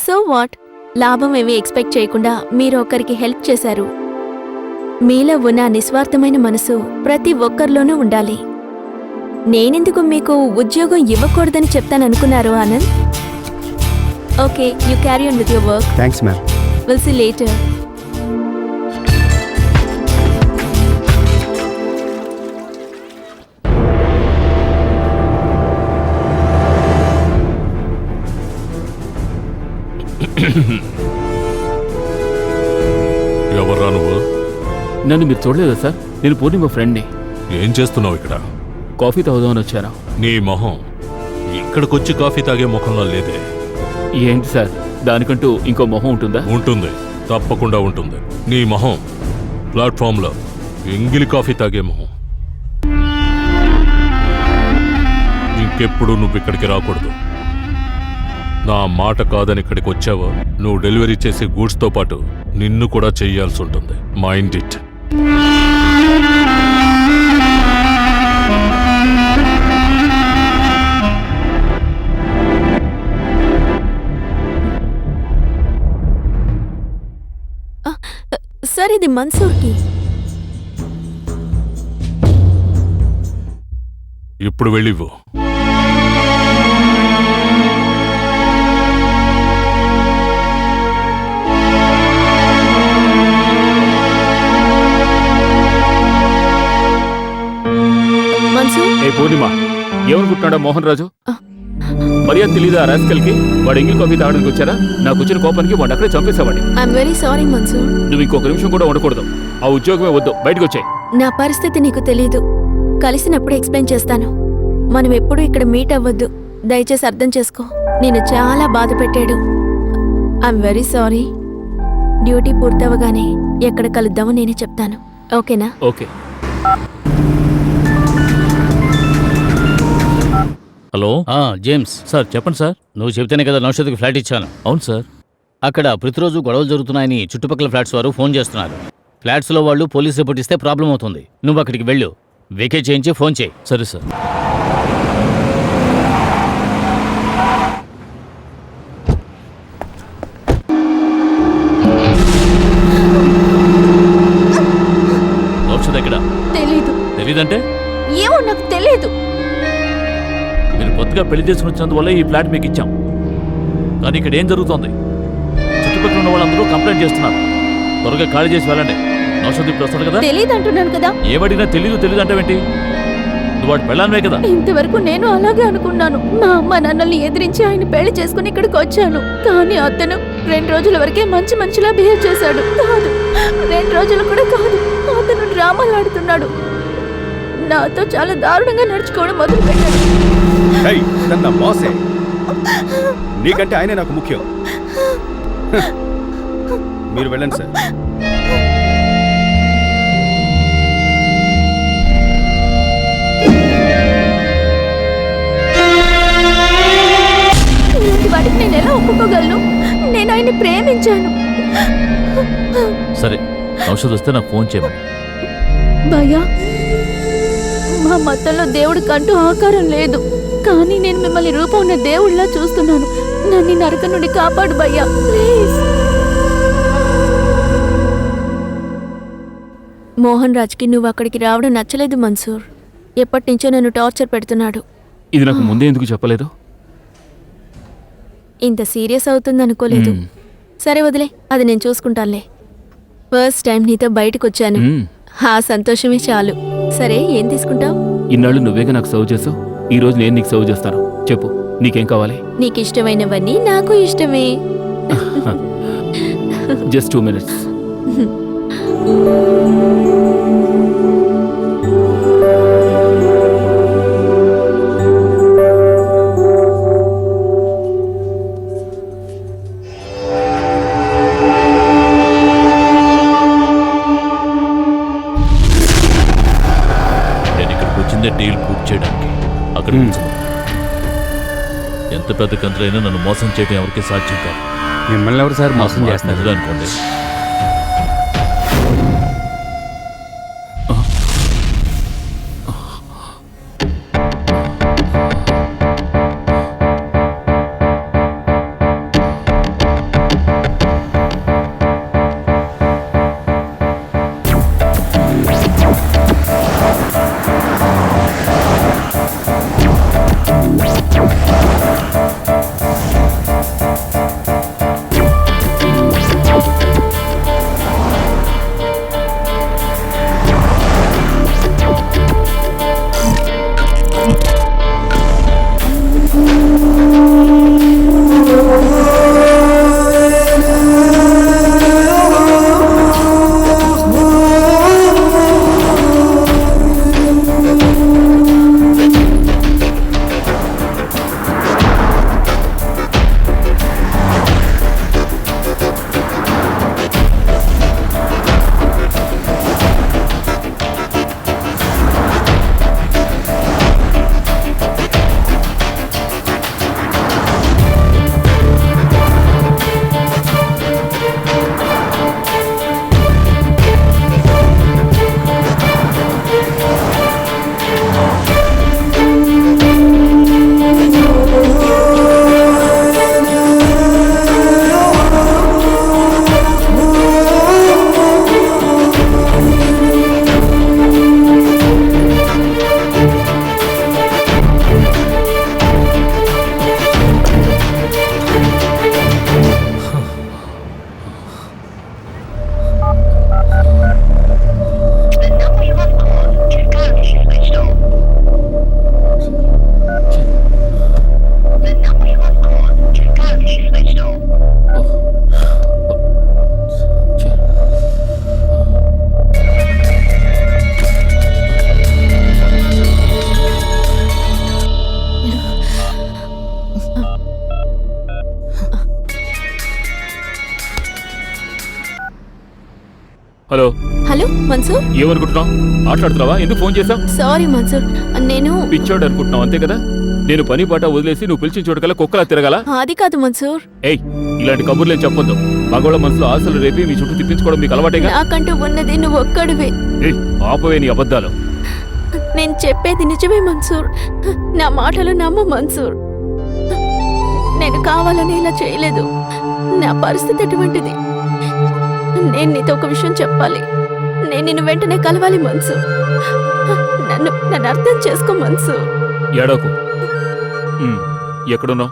So what? లాభం ఏమీ ఎక్స్పెక్ట్ చేయకుండా మీరు ఒకరికి హెల్ప్ చేశారు. మీలో ఉన్న నిస్వార్థమైన మనసు ప్రతి ఒక్కరిలోనూ ఉండాలి. నేనెందుకు మీకు ఉద్యోగం ఇవ్వకూడదని చెప్తాననుకున్నారు Anand? Okay, you carry on with your work. Thanks ma'am. Will see later. ఎవర్రా నువ్వు? నన్ను మీరు చూడలేదా సార్? నేను పూర్ణిమ ఫ్రెండ్ని. ఏం చేస్తున్నావు ఇక్కడ? కాఫీ తాగుదామని వచ్చాను. నీ మొహం ఇక్కడికొచ్చి కాఫీ తాగే ముఖంలో లేదే. ఏంటి సార్, దానికంటూ ఇంకో మొహం ఉంటుందా? ఉంటుంది, తప్పకుండా ఉంటుంది. నీ మొహం ప్లాట్ఫామ్లో ఎంగిలి కాఫీ తాగే మొహం. ఇంకెప్పుడు నువ్వు ఇక్కడికి రాకూడదు. నా మాట కాదని ఇక్కడికి వచ్చావో నువ్వు డెలివరీ చేసే గూడ్స్ తో పాటు నిన్ను కూడా చెయ్యాల్సి ఉంటుంది. Mind it. సార్ ఇది మన్సూర్కి. ఇప్పుడు వెళ్ళివ్వు. మన్సూర్, ఏ పూర్ణిమ, ఏమనుకుంటున్నాడా మోహన్ రాజు? మర్యాద తెలీదా రాస్కల్కి? వాడు ఎంగిల్ కాఫీ తాగడానికి వచ్చారా? నాకు వచ్చిన కోపానికి వాడు అక్కడే చంపేశావాడి. I am very sorry Mansoor. నువ్వు ఇంకొక నిమిషం కూడా ఉండకూడదు. ఆ ఉద్యోగమే వద్దు, బయటకు వచ్చాయి. నా పరిస్థితి నీకు తెలీదు. కలిసినప్పుడు ఎక్స్ప్లెయిన్ చేస్తాను. మనం ఎప్పుడూ ఇక్కడ మీట్ అవ్వద్దు. దయచేసి అర్థం చేసుకో. నేను చాలా బాధ పెట్టాడు. I'm very sorry. డ్యూటీ పూర్తవగానే ఎక్కడ కలుద్దామో నేనే చెప్తాను. ఓకేనా? ఓకే. హలో. జేమ్స్ సార్ చెప్పండి సార్. నువ్వు చెప్తేనే కదా నౌషద్కి ఫ్లాట్ ఇచ్చాను. అవును సార్. అక్కడ ప్రతిరోజు గొడవలు జరుగుతున్నాయని చుట్టుపక్కల ఫ్లాట్స్ వారు ఫోన్ చేస్తున్నారు. ఫ్లాట్స్లో వాళ్ళు పోలీస్ రిపోర్ట్ ఇస్తే ప్రాబ్లం అవుతుంది. నువ్వు అక్కడికి వెళ్ళు, వేకేట్ చేయించి ఫోన్ చేయి. సరే సార్. నౌషద్ ఎక్కడ? తెలీదు. తెలీదంటే? ఏమో నాకు తెలీదు. మీరు కొత్తగా పెళ్లి చేసుకుని వచ్చినందువల్ల ఈ ఫ్లాట్ మీకు ఇచ్చాం. కానీ ఇక్కడ ఏం జరుగుతోంది? చుట్టుపక్కల ఉన్న వాళ్ళందరూ కంప్లైంట్ చేస్తున్నారు. త్వరగా ఖాళీ చేసి వెళ్ళండి. నౌషద్ ఇప్పుడు వస్తాడు కదా? తెలీదు అంటున్నాను కదా. ఏమడిగినా తెలీదు అంటే ఏంటి? నువ్వు వాడు పెళ్ళాన్వే కదా? ఇంతవరకు నేను అలాగే అనుకున్నాను. మా అమ్మ నాన్నల్ని ఎదిరించి ఆయన పెళ్లి చేసుకుని ఇక్కడికి వచ్చాను. కానీ అతను 2 రోజుల వరకే మంచి మనిషిలా బిహేవ్ చేశాడు. కాదు, 2 రోజులు కూడా కాదు. అతను డ్రామాలు ఆడుతున్నాడు. నాతో చాలా దారుణంగా నడుచుకోవడం మొదలు పెట్టాడు. తన బాసే. నీకంటే ఆయనే నాకు ముఖ్యం. మీరు వెళ్ళండి సార్. ఇలాంటి వాటికి నేను ఎలా ఒప్పుకోగలను? నేను ఆయన్ని ప్రేమించాను. సరే, నౌషద్ వస్తే నాకు ఫోన్ చేయమని. భయ్యా, మా మతంలో దేవుడికంటూ ఆకారం లేదు. కానీ నేను మిమ్మల్ని రూపం ఉన్న దేవుడిలా చూస్తున్నాను. నన్ను ఈ నరకం నుండి కాపాడు భయ్యా, ప్లీజ్. మోహన్ రాజ్కి నువ్వు అక్కడికి రావడం నచ్చలేదు మన్సూర్. ఎప్పటి నుంచో నన్ను టార్చర్ పెడుతున్నాడు. ఇది నాకు ముందే ఎందుకు చెప్పలేదు? ఇంత సీరియస్ అవుతుంది అనుకోలేదు. సరే వదిలే, అది నేను చూసుకుంటానులే. ఫస్ట్ టైం నీతో బయటకు వచ్చాను. ఆ సంతోషమే చాలు. సరే, ఏం తీసుకుంటావు? ఇన్నాళ్ళు నువ్వేగా నాకు సర్వ్ చేసావు. ఈ రోజు నేను నీకు సర్వ్ చేస్తాను. చెప్పు, నీకేం కావాలి? నీకు ఇష్టమైనవన్నీ నాకు ఇష్టమే. Just 2 minutes. నేను ఇక్కడికి వచ్చిందే డీల్ పూర్తి చేయడానికి. అక్కడ ఎంత పెద్ద కంత్రైనా నన్ను మోసం చేయడం ఎవరికి సాధ్యం కాదు. మిమ్మల్ని ఎవరు సార్ మోసం చేస్తున్నారు? నిజం అనుకోండి. మన్సూర్. ఏమనుకుంటున్నావు? మాట్లాడుతున్నావా? ఎందుకు ఫోన్ చేశావు? సారీ మన్సూర్, నేను పిచ్చోడు అనుకుంటున్నావు అంతే కదా. నేను పని పాట వదిలేసి నువ్వు పిలిచిన చోటుకల్లా కుక్కలా తిరగాల? అది కాదు మన్సూర్. ఏయ్, ఇలాంటి కబుర్లేం చెప్పొద్దు. మగవాళ్ళ మనసులో ఆశలు రేపి మీ చుట్టూ తిప్పించుకోవడం మీకు అలవాటేగా. నాకంటూ ఉన్నది నువ్వు ఒక్కడివే. ఏయ్, ఆపవే నీ అబద్ధాలు. నేను చెప్పేది నిజమే మన్సూర్. నా మాటలు నమ్ము మన్సూర్. నేను కావాలని ఇలా చేయలేదు. నా పరిస్థితి అటువంటిది. నేను నీతో ఒక విషయం చెప్పాలి. నేను నిన్ను వెంటనే కలవాలి మన్సూర్. నన్ను అర్థం చేసుకో మన్సూర్. ఏడోకు. ఎక్కడున్నావు?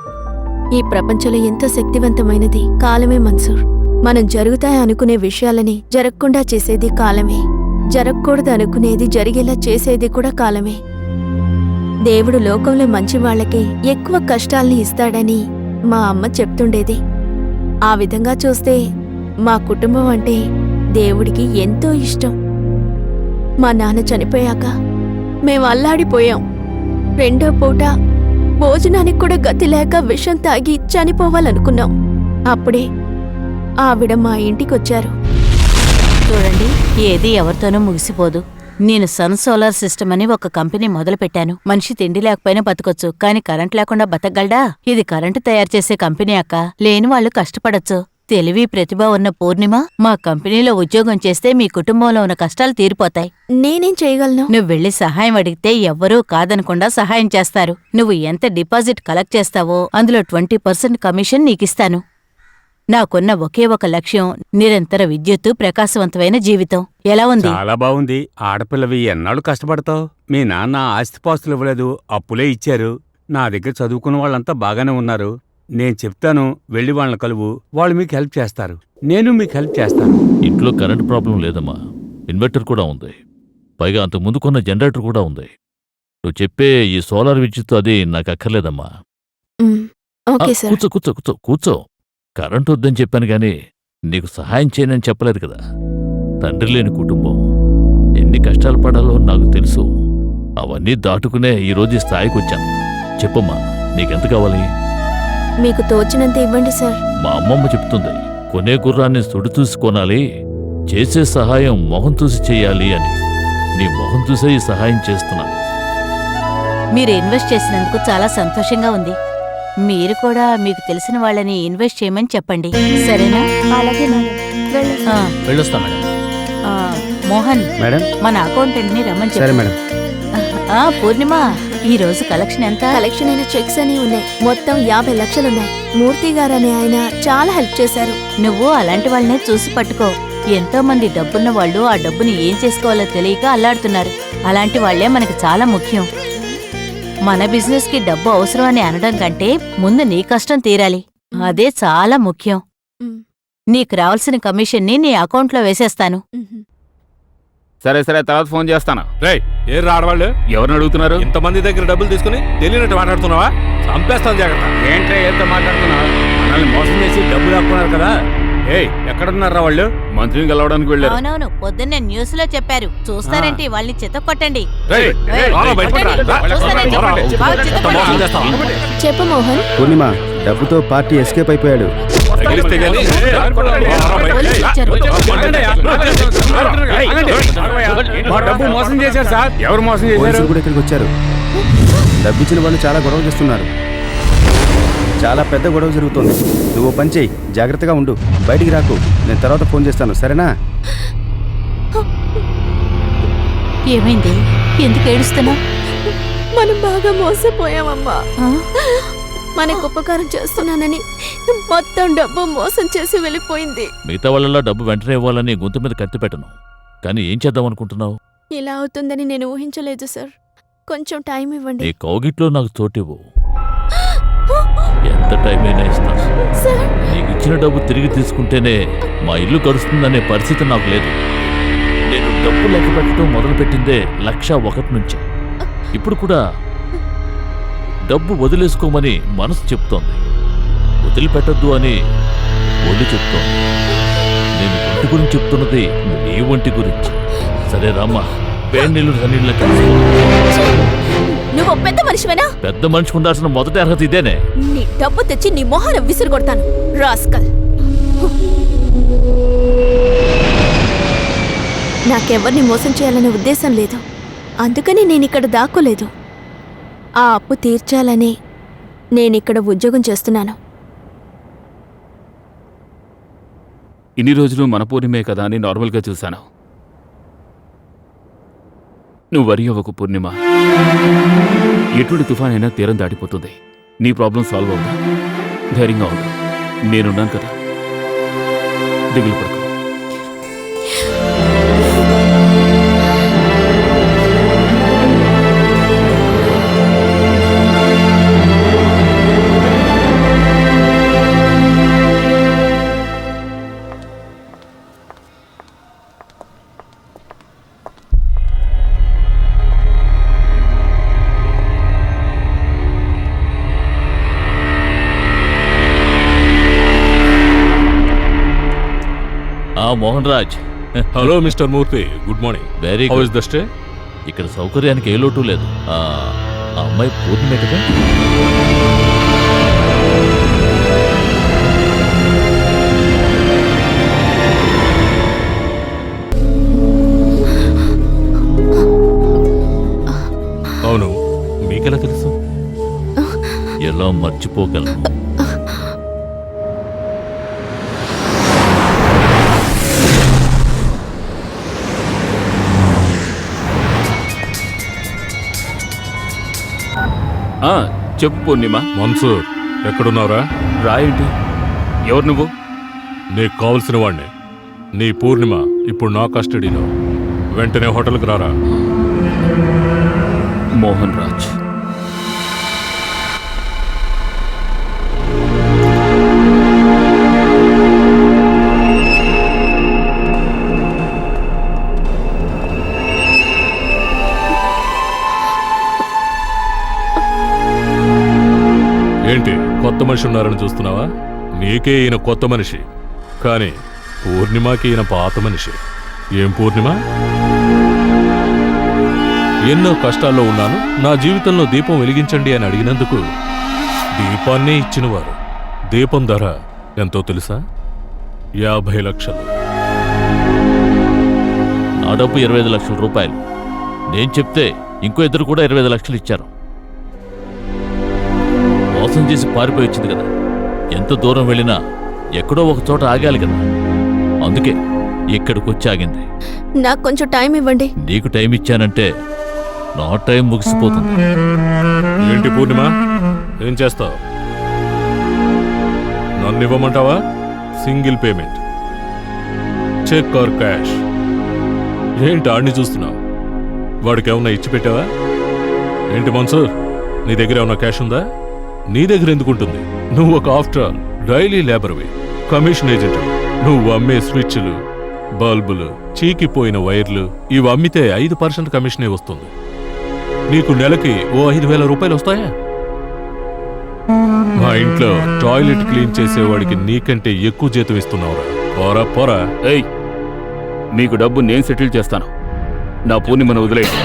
ఈ ప్రపంచంలో ఎంతో శక్తివంతమైనది కాలమే మన్సూర్. మనం జరుగుతాయి అనుకునే విషయాలని జరగకుండా చేసేది కాలమే. జరగకూడదు అనుకునేది జరిగేలా చేసేది కూడా కాలమే. దేవుడు లోకంలో మంచి వాళ్ళకి ఎక్కువ కష్టాల్ని ఇస్తాడని మా అమ్మ చెప్తుండేది. ఆ విధంగా చూస్తే మా కుటుంబం అంటే దేవుడికి ఎంతో ఇష్టం. మా నాన్న చనిపోయాక మేము అల్లాడిపోయాం. రెండో పూట భోజనానికి కూడా గతి లేక విషం తాగి చనిపోవాలనుకున్నాం. అప్పుడే ఆవిడ మా ఇంటికొచ్చారు. చూడండి, ఏది ఎవరితోనూ ముగిసిపోదు. నేను సన్ సోలార్ సిస్టమ్ అని ఒక కంపెనీ మొదలుపెట్టాను. మనిషి తిండి లేకపోయినా బతకొచ్చు, కానీ కరెంట్ లేకుండా బతకగలడా? ఇది కరెంటు తయారు చేసే కంపెనీ అక్క. లేని వాళ్ళు కష్టపడచ్చు. తెలివి ప్రతిభ ఉన్న పూర్ణిమ మా కంపెనీలో ఉద్యోగం చేస్తే మీ కుటుంబంలో ఉన్న కష్టాలు తీరిపోతాయి. నేనేం చేయగలను? నువ్వు వెళ్లి సహాయం అడిగితే ఎవ్వరూ కాదనకుండా సహాయం చేస్తారు. నువ్వు ఎంత డిపాజిట్ కలెక్ట్ చేస్తావో అందులో 20% కమిషన్ నీకిస్తాను. నాకున్న ఒకే ఒక లక్ష్యం నిరంతర విద్యుత్తు, ప్రకాశవంతమైన జీవితం. ఎలా ఉంది? చాలా బాగుంది. ఆడపిల్లవి ఎన్నాళ్ళు కష్టపడతావు? మీ నాన్న ఆస్తిపాస్తులు ఇవ్వలేదు, అప్పులే ఇచ్చారు. నా దగ్గర చదువుకున్న వాళ్ళంతా బాగానే ఉన్నారు. నేను చెప్తాను, వెళ్ళి వాళ్ళని కలువు. వాళ్ళు మీకు హెల్ప్ చేస్తారు, నేను మీకు హెల్ప్ చేస్తాను. ఇంట్లో కరెంట్ ప్రాబ్లం లేదమ్మా. ఇన్వర్టర్ కూడా ఉంది. పైగా అంతకు ముందు కొన్న జనరేటర్ కూడా ఉంది. నువ్వు చెప్పే ఈ సోలార్ విద్యుత్ అది నాకు అక్కర్లేదమ్మా. Okay sir. కూర్చో కూర్చో కూర్చో కూర్చో. కరెంట్ వద్దని చెప్పాను గాని నీకు సహాయం చేయనని చెప్పలేదు కదా. తండ్రి లేని కుటుంబం ఎన్ని కష్టాలు పడాలో నాకు తెలుసు. అవన్నీ దాటుకునే ఈరోజు ఈ స్థాయికి వచ్చాను. చెప్పమ్మా, నీకెంత కావాలి? మీకు తోచినంత ఇవ్వండి సార్. మా అమ్మమ్మ చెప్తుంది, కొనే గుర్రాన్ని సుడి చూసి కొనాలి, చేసే సహాయం మొహం చూసి చెయ్యాలి అని. నీ మొహం చూసే ఈ సహాయం చేస్తున్నాను. మీరు ఇన్వెస్ట్ చేసినందుకు చాలా సంతోషంగా ఉంది. మీరు కూడా మీకు తెలిసిన వాళ్ళని ఇన్వెస్ట్ చేయమని చెప్పండి, సరేనా? అలాగే ఆ, వెళ్ళొస్తా మేడం. ఆ, మోహన్, మేడం. మన అకౌంటెంట్ని రమ్మని సరే చెప్పు. మేడం. పూర్ణిమ, ఈ రోజు కలెక్షన్ ఎంత? కలెక్షన్ అయిన చెక్స్ అని ఉన్నాయి. మొత్తం 50 లక్షలున్నాయి. మూర్తి గారు అనే ఆయన చాలా హెల్ప్ చేశారు. నువ్వు అలాంటి వాళ్ళనే చూసి పట్టుకో. ఎంతో మంది డబ్బున్న వాళ్ళు ఆ డబ్బుని ఏం చేసుకోవాలో తెలియక అల్లాడుతున్నారు. అలాంటి వాళ్లే మనకి చాలా ముఖ్యం. మన బిజినెస్ కి డబ్బు అవసరం అని అనడం కంటే ముందు నీ కష్టం తీరాలి, అదే చాలా ముఖ్యం. నీకు రావాల్సిన కమిషన్ని నీ అకౌంట్లో వేసేస్తాను. సరే సరే, తర్వాత ఫోన్ చేస్తాను. రేయ్, ఏ రాడవాళ్ళు ఎవరిని అడుగుతున్నారు? ఇంతమంది దగ్గర డబ్బులు తీసుకుని తెలియనట్టు మాట్లాడుతున్నావా? చంపేస్తాను, జాగ్రత్త. ఏంట్రా ఏంతో మాట్లాడుతున్నావు? మనల్ని మోసం చేసి డబ్బులు ఆపుకున్నారు కదా. ఏయ్, ఎక్కడున్నారా వాళ్ళు? మంత్రిని కలవడానికి వెళ్ళారు. అవునవును, పొద్దున్నే న్యూస్ లో చెప్పారు. చూస్తారంటే వాళ్ళని చెత్త కొట్టండి. రేయ్, రారా బయటికి రా. చూస్తారంటే రారా. బాగా చెత్త ఎంత మోసం కొట్టండి. చేస్తావా? చెప్పు మోహన్. పూర్ణిమ, డబ్బుతో పార్టీ ఎస్కేప్ అయిపోయాడు. తగిలిస్తే గానీ రారా బయటికి. పోలీసులు వచ్చారు. మా డబ్బు మోసం చేశారు సార్. ఎవరు మోసం చేశారు? పోలీసులు కూడా ఇక్కడికి వచ్చారు. డబ్బిచ్చిన వాళ్ళు చాలా గొడవ చేస్తున్నారు. చాలా పెద్ద గొడవ జరుగుతోంది. నువ్వు పని చేయి, జాగ్రత్తగా ఉండు, బయటికి రాకు. నేను తర్వాత ఫోన్ చేస్తాను, సరేనా? ఏమైంది? ఎందుకు ఏడుస్తున్నావు? మనం బాగా మోసపోయామమ్మా. మనకు ఉపకారం చేస్తున్నానని మొత్తం డబ్బు మోసం చేసి వెళ్ళిపోయింది. మిగతా వాళ్ళలో డబ్బు వెంటనే ఇవ్వాలని గొంతు మీద కత్తి పెట్టను. కానీ ఏం చేద్దాం అనుకుంటున్నావు? ఇలా అవుతుందని నేను ఊహించలేదు సార్. కొంచెం టైం ఇవ్వండి. నీ కౌగిట్లో నాకు చోటివ్వు. ఎంత టైం అయినా ఇస్తాను. సార్, నీకు ఇచ్చిన డబ్బు తిరిగి తీసుకుంటేనే మా ఇల్లు గడుస్తుందనే పరిస్థితి నాకు లేదు. నేను డబ్బు లెక్క పెట్టడం మొదలుపెట్టిందే 1,01 నుంచే. ఇప్పుడు కూడా డబ్బు వదిలేసుకోమని మనసు చెప్తోంది, వదిలిపెట్టద్దు అని ఒళ్ళు చెప్తోంది. నేను ఒంటి గురించి చెప్తున్నది నీ ఒంటి గురించి. సరే రామ్మా, వేణీళ్ళు సన్నీళ్ళ కలిసి. నువ్వు పెద్ద మనిషివేనా? పెద్ద మనిషికి ఉండాల్సిన మొదటి అర్హత ఇదేనే. నీ డబ్బు తెచ్చి నీ మొహాన విసిరు కొడతాను, రాస్కల్. నాకెవరిని మోసం చేయాలనే ఉద్దేశం లేదు. అందుకని నేనిక్కడ దాక్కోలేదు. ఆ అప్పు తీర్చాలని నేనిక్కడ ఉద్యోగం చేస్తున్నాను. ఇన్ని రోజులు మన పూర్ణిమే కదా అని నార్మల్గా చూశాను. నువ్వు వరి అవ్వకు పూర్ణిమ. ఎటువంటి తుఫాన్ అయినా తీరం దాటిపోతుంది. నీ ప్రాబ్లం సాల్వ్ అవుతా. ధైర్యంగా ఉండు. నేనున్నాను కదా. దిగులు పడకు. Mohan Raj, hello mister Murthy, good morning. Very how good. Is the stay? ఇక్కడ సౌకర్యానికి ఏ లోటు లేదు. ఆ అమ్మాయి పూర్ణిమే కదా? అవును, మీకెలా తెలుసు? ఎలా మర్చిపోగలను? చెప్పు పూర్ణిమ. మన్సూర్, ఎక్కడున్నావురా? రాయేంటి? ఎవరు నువ్వు? నీకు కావలసిన వాడిని. నీ పూర్ణిమ ఇప్పుడు నా కస్టడీలో. వెంటనే హోటల్కి రారా. మోహన్ రాజ్. ఏంటి కొత్త మనిషి ఉన్నారని చూస్తున్నావా? నీకే ఈయన కొత్త మనిషి, కానీ పూర్ణిమకి ఈయన పాత మనిషి. ఏం పూర్ణిమ? ఎన్నో కష్టాల్లో ఉన్నాను, నా జీవితంలో దీపం వెలిగించండి అని అడిగినందుకు దీపాన్నే ఇచ్చినవారు. దీపం ధర ఎంతో తెలుసా? 50 లక్షలు. నా డబ్బు 25 లక్షల రూపాయలు. నేను చెప్తే ఇంకో ఇద్దరు కూడా 25 లక్షలు ఇచ్చారు. మోసం చేసి పారిపోయి వచ్చింది కదా. ఎంత దూరం వెళ్ళినా ఎక్కడో ఒక చోట ఆగాలి కదా. అందుకే ఇక్కడికి వచ్చి ఆగింది. నాకు కొంచెం టైం ఇవ్వండి. నీకు టైం ఇచ్చానంటే నా టైం ముగిసిపోతుంది. ఏంటి పూర్ణిమ, ఏం చేస్తావు? నన్ను ఇవ్వమంటావా? Single payment, cheque or cash? ఏంటి ఆడిని చూస్తున్నావు? వాడికి ఏమన్నా ఇచ్చి పెట్టావా? ఏంటి మన్సూర్, నీ దగ్గర ఏమన్నా క్యాష్ ఉందా? నీ దగ్గర ఎందుకుంటుంది? నువ్వు ఒక ఆఫ్టర్ ఆల్ డైలీ లేబర్వి, కమిషన్ ఏజెంట్. నువ్వు అమ్మే స్విచ్లు, బల్బులు, చీకిపోయిన వైర్లు ఇవి అమ్మితే 5% కమిషనే వస్తుంది. నీకు నెలకి ఓ 5,000 రూపాయలు వస్తాయా? మా ఇంట్లో టాయిలెట్ క్లీన్ చేసేవాడికి నీకంటే ఎక్కువ జీతం ఇస్తున్నావురా. పోరా పోరా. ఏయ్, మీకు డబ్బు నేను సెటిల్ చేస్తాను. నా పూర్ణిమను వదిలేయండి.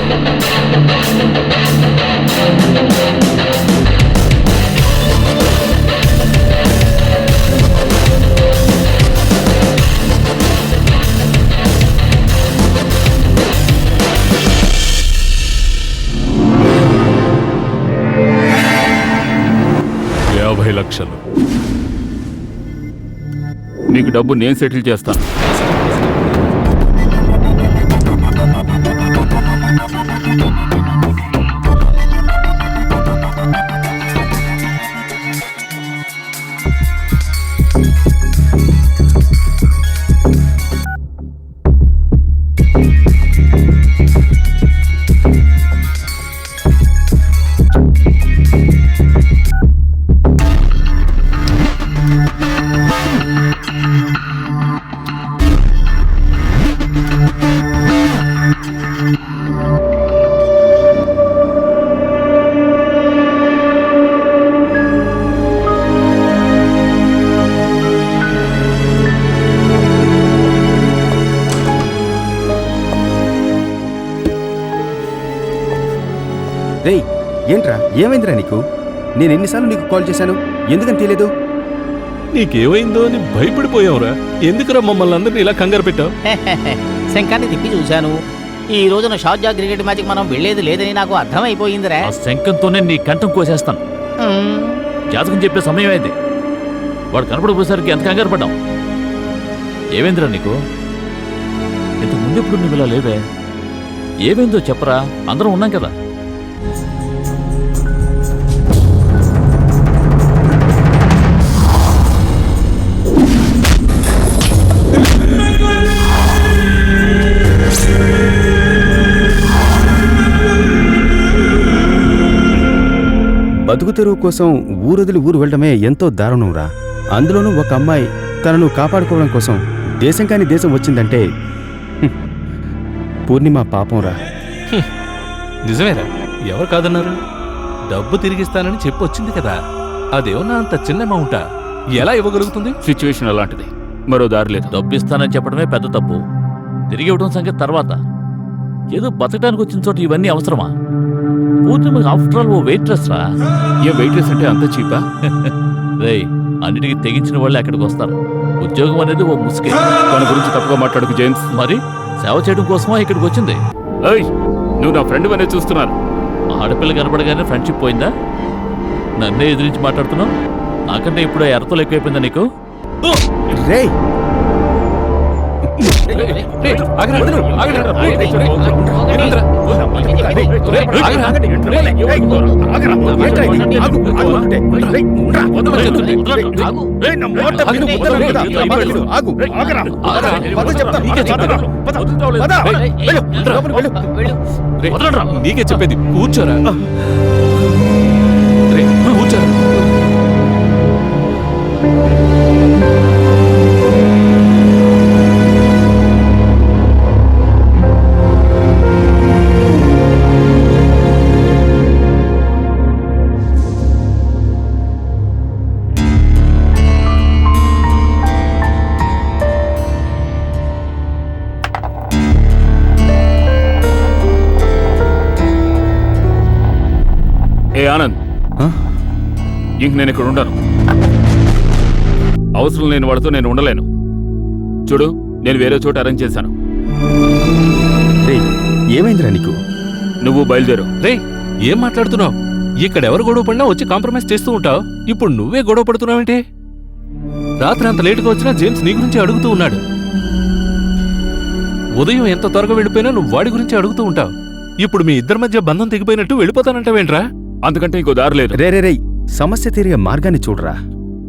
లక్షలు. మీకు డబ్బు నేను సెటిల్ చేస్తాను. రేయ్, ఏంట్రా, ఏమైందిరా నీకు? నేను ఎన్నిసార్లు నీకు కాల్ చేశాను, ఎందుకని తీయలేదు? నీకేమైందో అని భయపడిపోయావురా. ఎందుకురా మమ్మల్ని అందరినీ ఇలా కంగారు పెట్టావు? శంఖాన్ని తిప్పి చూశాను. ఈ రోజున షార్జా క్రికెట్ మ్యాచ్కి మనం వెళ్ళేది లేదని నాకు అర్థమైపోయిందిరా. ఆ శంఖంతోనే నీ కంఠం కోసేస్తాను. జాతకం చెప్పే సమయం అయింది. వాడు కనపడపోయేసరికి ఎంత కంగారు పడ్డాం. ఏమైందిరా నీకు? ఇంతకు ముందు ఎప్పుడు నువ్వు ఇలా లేవే? ఏమైందో చెప్పరా, అందరం ఉన్నాం కదా. బతుకు తెరువు కోసం ఊరొదిలి ఊరు వెళ్ళడమే ఎంతో దారుణంరా. అందులోనూ ఒక అమ్మాయి తనను కాపాడుకోవడం కోసం దేశం కాని దేశం వచ్చిందంటే పూర్ణిమ పాపంరా. నిజమేరా, ఎవరు కాదన్నారు? డబ్బు తిరిగిస్తానని చెప్పొచ్చింది కదా, అదేమన్నా అంత చిన్న అమౌంటా? ఎలా ఇవ్వగలుగుతుంది? సిచ్యువేషన్ అలాంటిది, మరో దారి లేదు. డబ్బు ఇస్తానని చెప్పడమే పెద్ద తప్పు. తిరిగి ఇవ్వడం సంగతి తర్వాత. ఏదో బతకడానికి వచ్చిన చోట ఇవన్నీ అవసరమా? పూర్ణిమ ఆఫ్టర్ ఆల్ ఓ వెయిట్రెస్ రా. ఏ వెయిట్రెస్ అంటే అంత చీపా? రేయ్, అన్నిటికీ తెగించిన వాళ్ళే అక్కడికి వస్తారు. ఉద్యోగం అనేది ఓ ముసుకే. తన గురించి తప్పుగా మాట్లాడుకు జేమ్స్. మరి సేవ చేయడం కోసమా ఇక్కడికి వచ్చింది? ఏయ్, నువ్వు నా ఫ్రెండ్ అనే చూస్తున్నాను. ఆడపిల్ల కనపడగానే ఫ్రెండ్షిప్ పోయిందా? నన్నే ఎదిరించి మాట్లాడుతున్నావు? నాకంటే ఇప్పుడు ఎర్రతలు ఎక్కువైపోయిందా నీకు? రేయ్, నీకే చెప్పేది, కూర్చోరా. కూర్చోరా. ఏ ఆనంద్, ఇంక నేను ఇక్కడ ఉండను. అవసరం లేని వాడితో నేను ఉండలేను. చూడు, నేను వేరే చోట అరేంజ్ చేశాను. రేయ్, ఏమైందిరా నీకు? నువ్వు బయలుదేరు. రే, ఏం మాట్లాడుతున్నావు? ఇక్కడ ఎవరు గొడవ పడినా వచ్చి కాంప్రమైజ్ చేస్తూ ఉంటావు. ఇప్పుడు నువ్వే గొడవ పడుతున్నావేంటి? రాత్రి అంత లేటుగా వచ్చినా జేమ్స్ నీ గురించి అడుగుతూ ఉన్నాడు. ఉదయం ఎంత త్వరగా వెళ్ళిపోయినా నువ్వు వాడి గురించి అడుగుతూ ఉంటావు. ఇప్పుడు మీ ఇద్దరి మధ్య బంధం తెగిపోయినట్టు వెళ్ళిపోతానంటావేంట్రా? అంతకంటే ఇంకో దారి లేదు. రే, సమస్య తీరే మార్గాన్ని చూడరా.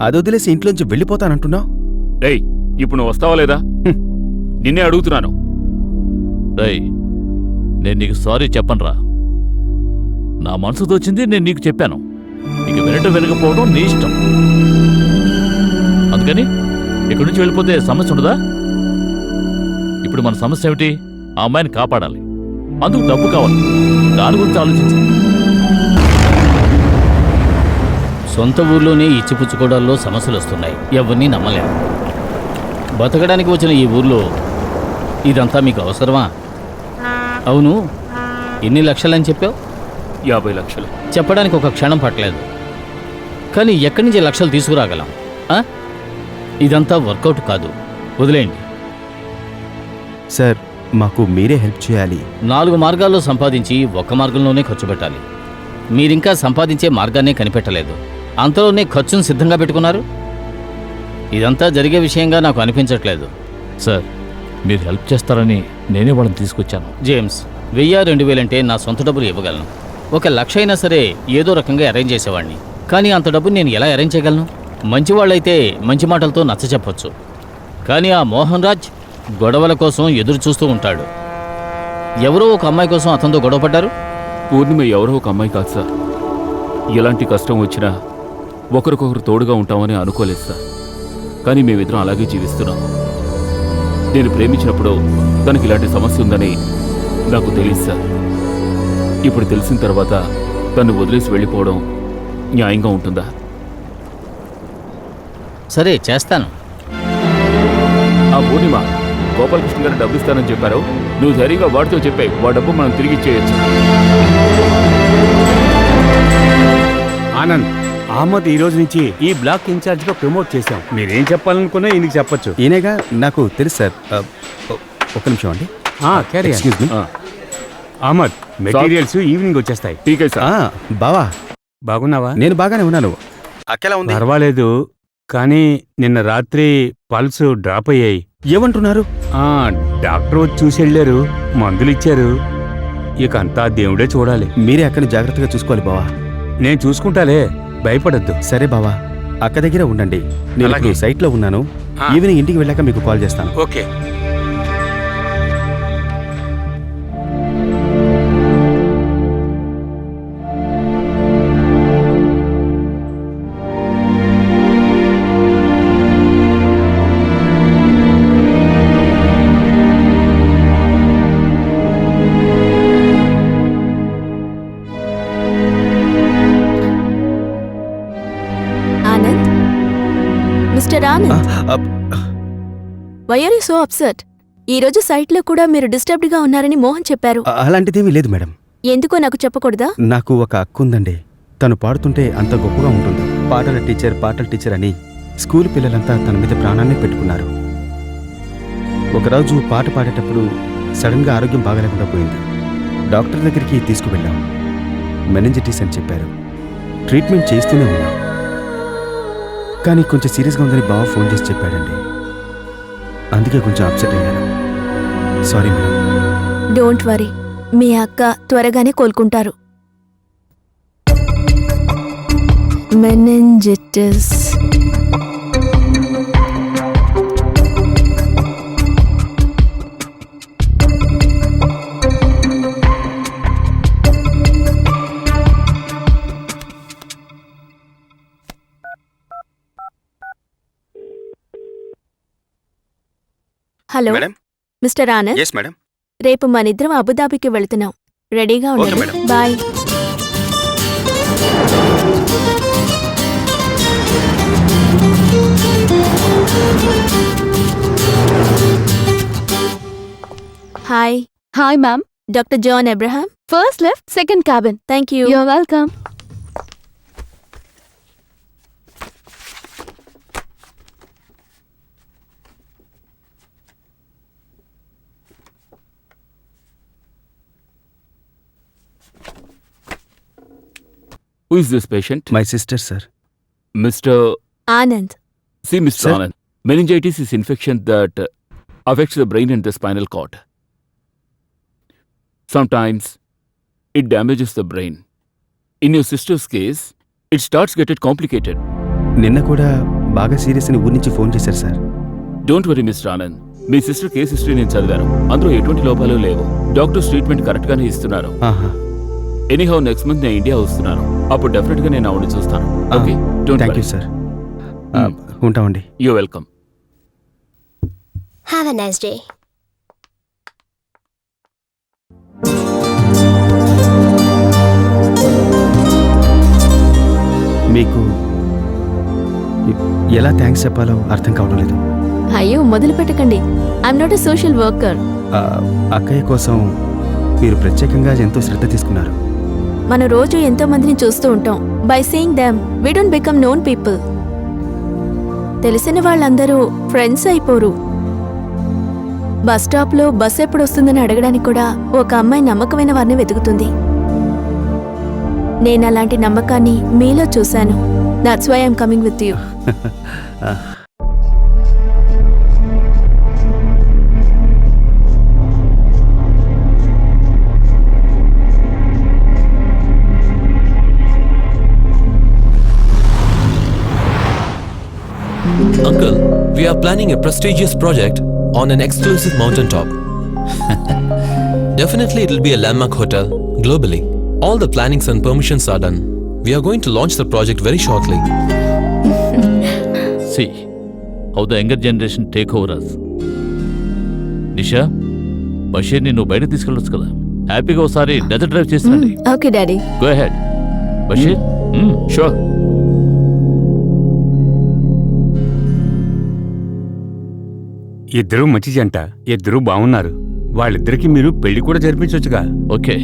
అది వదిలేసి ఇంట్లోంచి వెళ్ళిపోతానంటున్నావు. ఏయ్, ఇప్పుడు నువ్వు వస్తావా లేదా? నిన్నే అడుగుతున్నాను. రేయ్, నేను నీకు సారీ చెప్పనురా. నా మనసు తోచింది నేను నీకు చెప్పాను. ఇక వినటం వినకపోవడం నీ ఇష్టం. అందుకని ఇక్కడి నుంచి వెళ్ళిపోతే సమస్య ఉండదా? ఇప్పుడు మన సమస్య ఏమిటి? ఆ అమ్మాయిని కాపాడాలి. అందుకు డబ్బు కావాలి. దాని గురించి ఆలోచించు. సొంత ఊర్లోనే ఇచ్చిపుచ్చుకోవడాల్లో సమస్యలు వస్తున్నాయి. ఎవరిని నమ్మలేము. బతకడానికి వచ్చిన ఈ ఊర్లో ఇదంతా మీకు అవసరమా? అవును, ఎన్ని లక్షలని చెప్పావు? 50 లక్షలు. చెప్పడానికి ఒక క్షణం పట్టలేదు. కానీ ఎక్కడి నుంచి లక్షలు తీసుకురాగలం? ఇదంతా వర్కౌట్ కాదు, వదిలేయండి. సార్, మాకు మీరే హెల్ప్ చేయాలి. 4 మార్గాల్లో సంపాదించి ఒక్క మార్గంలోనే ఖర్చు పెట్టాలి. మీరింకా సంపాదించే మార్గాన్నే కనిపెట్టలేదు. అంతలోనే ఖర్చును సిద్ధంగా పెట్టుకున్నారు. ఇదంతా జరిగే విషయంగా నాకు అనిపించట్లేదు. సార్, మీరు హెల్ప్ చేస్తారని నేనే వాళ్ళని తీసుకొచ్చాను. జేమ్స్, 1000-2000 అంటే నా సొంత డబ్బులు ఇవ్వగలను. 1,00,000 అయినా సరే ఏదో రకంగా అరేంజ్ చేసేవాడిని. కానీ అంత డబ్బు నేను ఎలా అరేంజ్ చేయగలను? మంచివాళ్ళైతే మంచి మాటలతో నచ్చ చెప్పొచ్చు. కానీ ఆ మోహన్ రాజ్ గొడవల కోసం ఎదురు చూస్తూ ఉంటాడు. ఎవరో ఒక అమ్మాయి కోసం అతనితో గొడవపడ్డారు. పూర్ణిమ ఎవరో ఒక అమ్మాయి కాదు సార్. ఎలాంటి కష్టం వచ్చినా ఒకరికొకరు తోడుగా ఉంటామని అనుకోలేదు సార్. కానీ మేమిద్దరం అలాగే జీవిస్తున్నాం. నేను ప్రేమించినప్పుడు తనకి ఇలాంటి సమస్య ఉందని నాకు తెలియదు సార్. ఇప్పుడు తెలిసిన తర్వాత తను వదిలేసి వెళ్ళిపోవడం న్యాయంగా ఉంటుందా? సరే, చేస్తాను. ఆ పూర్ణిమ గోపాలకృష్ణ గారు డబ్బు ఇస్తానని చెప్పారు. నువ్వు ధైర్యంగా వాడితో చెప్పాయి, వాడి డబ్బు మనం తిరిగి ఇచ్చేయచ్చు. ఆనంద్, అహ్మద్ ఈ రోజు నుంచి ఈ బ్లాక్ ఇన్ఛార్జ్ గా ప్రమోట్ చేశాం. మీరేం చెప్పాలనుకున్నా ఈయనకి చెప్పొచ్చు. ఈయనగా నాకు తెలుసు సార్. ఒక్క నిమిషం అండి. Carry excuse me. Ahmad, materials evening వచ్చేస్తాయి. ఠీక్ హై సార్. బావా, బాగున్నావా? నేను బాగానే ఉన్నాను. అక్కెలా ఉంది? పర్వాలేదు, కానీ నిన్న రాత్రి పల్స్ డ్రాప్ అయ్యాయి. ఏమంటున్నారు? డాక్టర్ వచ్చి చూసి వెళ్ళారు, మందులు ఇచ్చారు. ఇక అంతా దేవుడే చూడాలి. మీరే అక్కని జాగ్రత్తగా చూసుకోవాలి బావా. నేను చూసుకుంటాలే, భయపడద్దు. సరే బావా, అక్క దగ్గర ఉండండి. నేను అలాగే. ఇప్పుడు సైట్లో ఉన్నాను. ఆ. ఈవినింగ్ ఇంటికి వెళ్ళాక మీకు కాల్ చేస్తాను. Okay. Anand, mister Anand, why are you so upset? ఈ రోజు సైట్లో కూడా మీరు డిస్టర్బ్డ్ గా ఉన్నారని మోహన్ చెప్పారు. అలాంటిదేమీ లేదు మేడం. ఎందుకో నాకు చెప్పకూడదా? నాకు ఒక అక్క ఉందండి. తను పాడుతుంటే అంత గొప్పగా ఉంటుంది. పాటల టీచర్ అని స్కూల్ పిల్లలంతా తన మీద ప్రాణాన్ని పెట్టుకున్నారు. ఒకరోజు పాట పాడేటప్పుడు సడన్గా ఆరోగ్యం బాగాలేకుండా పోయింది. డాక్టర్ దగ్గరికి తీసుకువెళ్ళాం. మెనింజైటిస్ అని చెప్పారు. ట్రీట్మెంట్ చేస్తూనే ఉన్నాం. కానీ కొంచెం సీరియస్గా ఉందని బావ ఫోన్ చేసి చెప్పాడండి. అందుకే కొంచెం అప్సెట్ అయ్యాను. Sorry madam. డోంట్ వరీ, మీ అక్క త్వరగానే కోలుకుంటారు. Meningitis. Hello madam. Mister Anand, yes madam. రేపు మనిద్దరం అబుదాబికి వెళ్తున్నాం. రెడీగా ఓకే ఉండండి. Madam. Bye. Hi. Hi ma'am. Doctor John Abraham. First left, second cabin. Thank you. You're welcome. Who is this patient? My sister sir. Mr. Anand. See, Mr. Sir? Anand, meningitis is infection that affects the brain and the spinal cord. Sometimes it damages the brain. In your sister's case, it starts getting complicated. నిన్న కూడా బాగా serious అని ఊరి నుంచి phone చేశారు sir. Don't worry mister Anand, me sister case history నేను చదివాను. అందులో ఎటువంటి లోపాలు లేవు. డాక్టర్స్ ట్రీట్మెంట్ కరెక్ట్గానే ఇస్తున్నారు. ఆహా. ఎనీహౌ నెక్స్ట్ మంత్ నేను ఇండియా వస్తున్నాను. అప్పుడు డెఫినెట్గా నేను ఆవిడ చూస్తాను. Okay, thank you sir. ఉంటామండి. You welcome. Have a nice day. మీకు ఎలా థ్యాంక్స్ చెప్పాలో అర్థం కావడం లేదు. అయ్యో, మొదలు పెట్టకండి. I'm not a social worker. అక్కయ్య కోసం మీరు ప్రత్యేకంగా ఎంతో శ్రద్ధ తీసుకున్నారు. మనం రోజు ఎంతో మందిని చూస్తూ ఉంటాం. By seeing them we don't become known people. తెలిసిన వాళ్ళందరూ ఫ్రెండ్స్ అయిపోరు. బస్ స్టాప్లో బస్ ఎప్పుడు వస్తుందని అడగడానికి కూడా ఒక అమ్మాయి నమ్మకమైన వారిని వెతుకుతుంది. నేను అలాంటి నమ్మకాన్ని మీలో చూశాను. That's why I'm coming with you. Uncle, we are planning a prestigious project on an exclusive mountaintop. Definitely it will be a landmark hotel globally. All the plannings and permissions are done. We are going to launch the project very shortly. See how the younger generation take over us. Nisha, బషీర్ని నువ్వు బయటకు తీసుకెళ్ళొచ్చు కదా. హ్యాపీగా ఒకసారి desert drive చేసిరండి. Okay daddy. Go ahead. Basheer. Sure. ఇద్దరూ మంచి జంట, ఇద్దరూ బాగున్నారు. వాళ్ళిద్దరికి మీరు పెళ్లి కూడా జరిపించొచ్చుగా. ఓకే,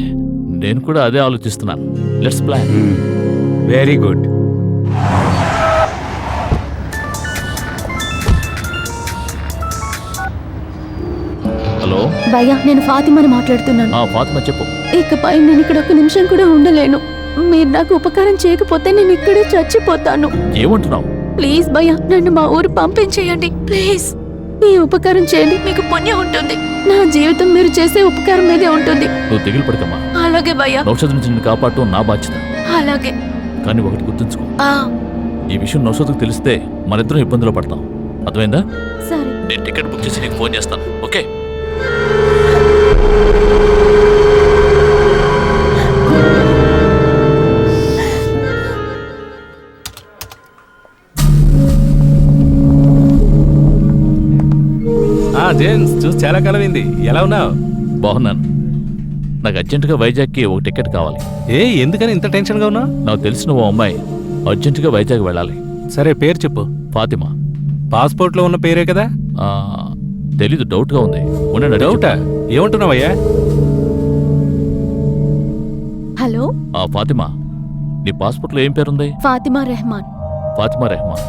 నేను కూడా అదే ఆలోచిస్తున్నాను. Let's plan. Very good. Hello భయ్యా నేను ఫాతిమాని మాట్లాడుతున్నాను. ఫాతిమా చెప్పు. ఇకపై నేను ఇక్కడ ఒక్క నిమిషం కూడా ఉండలేను. మీరు నాకు ఉపకారం చేయకపోతే నేను ఇక్కడే చచ్చిపోతాను. ఏమంటున్నావు? ప్లీజ్ భయ్యా నన్ను మా ఊరు పంపించేయండి ప్లీజ్. ఈ ఉపకారం చేయండి, మీకు పుణ్యం ఉంటుంది. నా జీవితం మీరు చేసే ఉపకారం మీదే ఉంటుంది. నువ్వు దిగులు పడకమ్మా. అలాగే భయ్యా. నౌషద్ నుంచి నిన్ను కాపాడటం నా బాధ్యత. అలాగే. కానీ ఒకటి గుర్తుంచుకో, ఆ ఈ విషయం నౌషద్కు తెలిస్తే మనిద్దరం ఇబ్బందులో పడతాం. అర్థమైందా? సరే. నేను టికెట్ బుక్ చేసి నీకు ఫోన్ చేస్తాను. ఓకే? జేమ్స్ చూసి చాలా కాలమైంది. ఎలా ఉన్నావు? బాగున్నాను. నాకు అర్జెంటుగా వైజాగ్కి ఒక టికెట్ కావాలి. ఎందుకని ఇంత టెన్షన్గా ఉన్నావు? నాకు తెలిసిన ఓ అమ్మాయి అర్జెంటుగా వైజాగ్ వెళ్ళాలి. సరే పేరు చెప్పు. ఫాతిమా. పాస్పోర్ట్లో ఉన్న పేరే కదా? తెలీదు, డౌట్గా ఉంది. డౌటా? ఏమంటున్నావయ్యా? హలో ఫాతిమా, నీ పాస్పోర్ట్లో ఏం పేరుంది? ఫాతిమా రెహమాన్. ఫాతిమా రెహమాన్.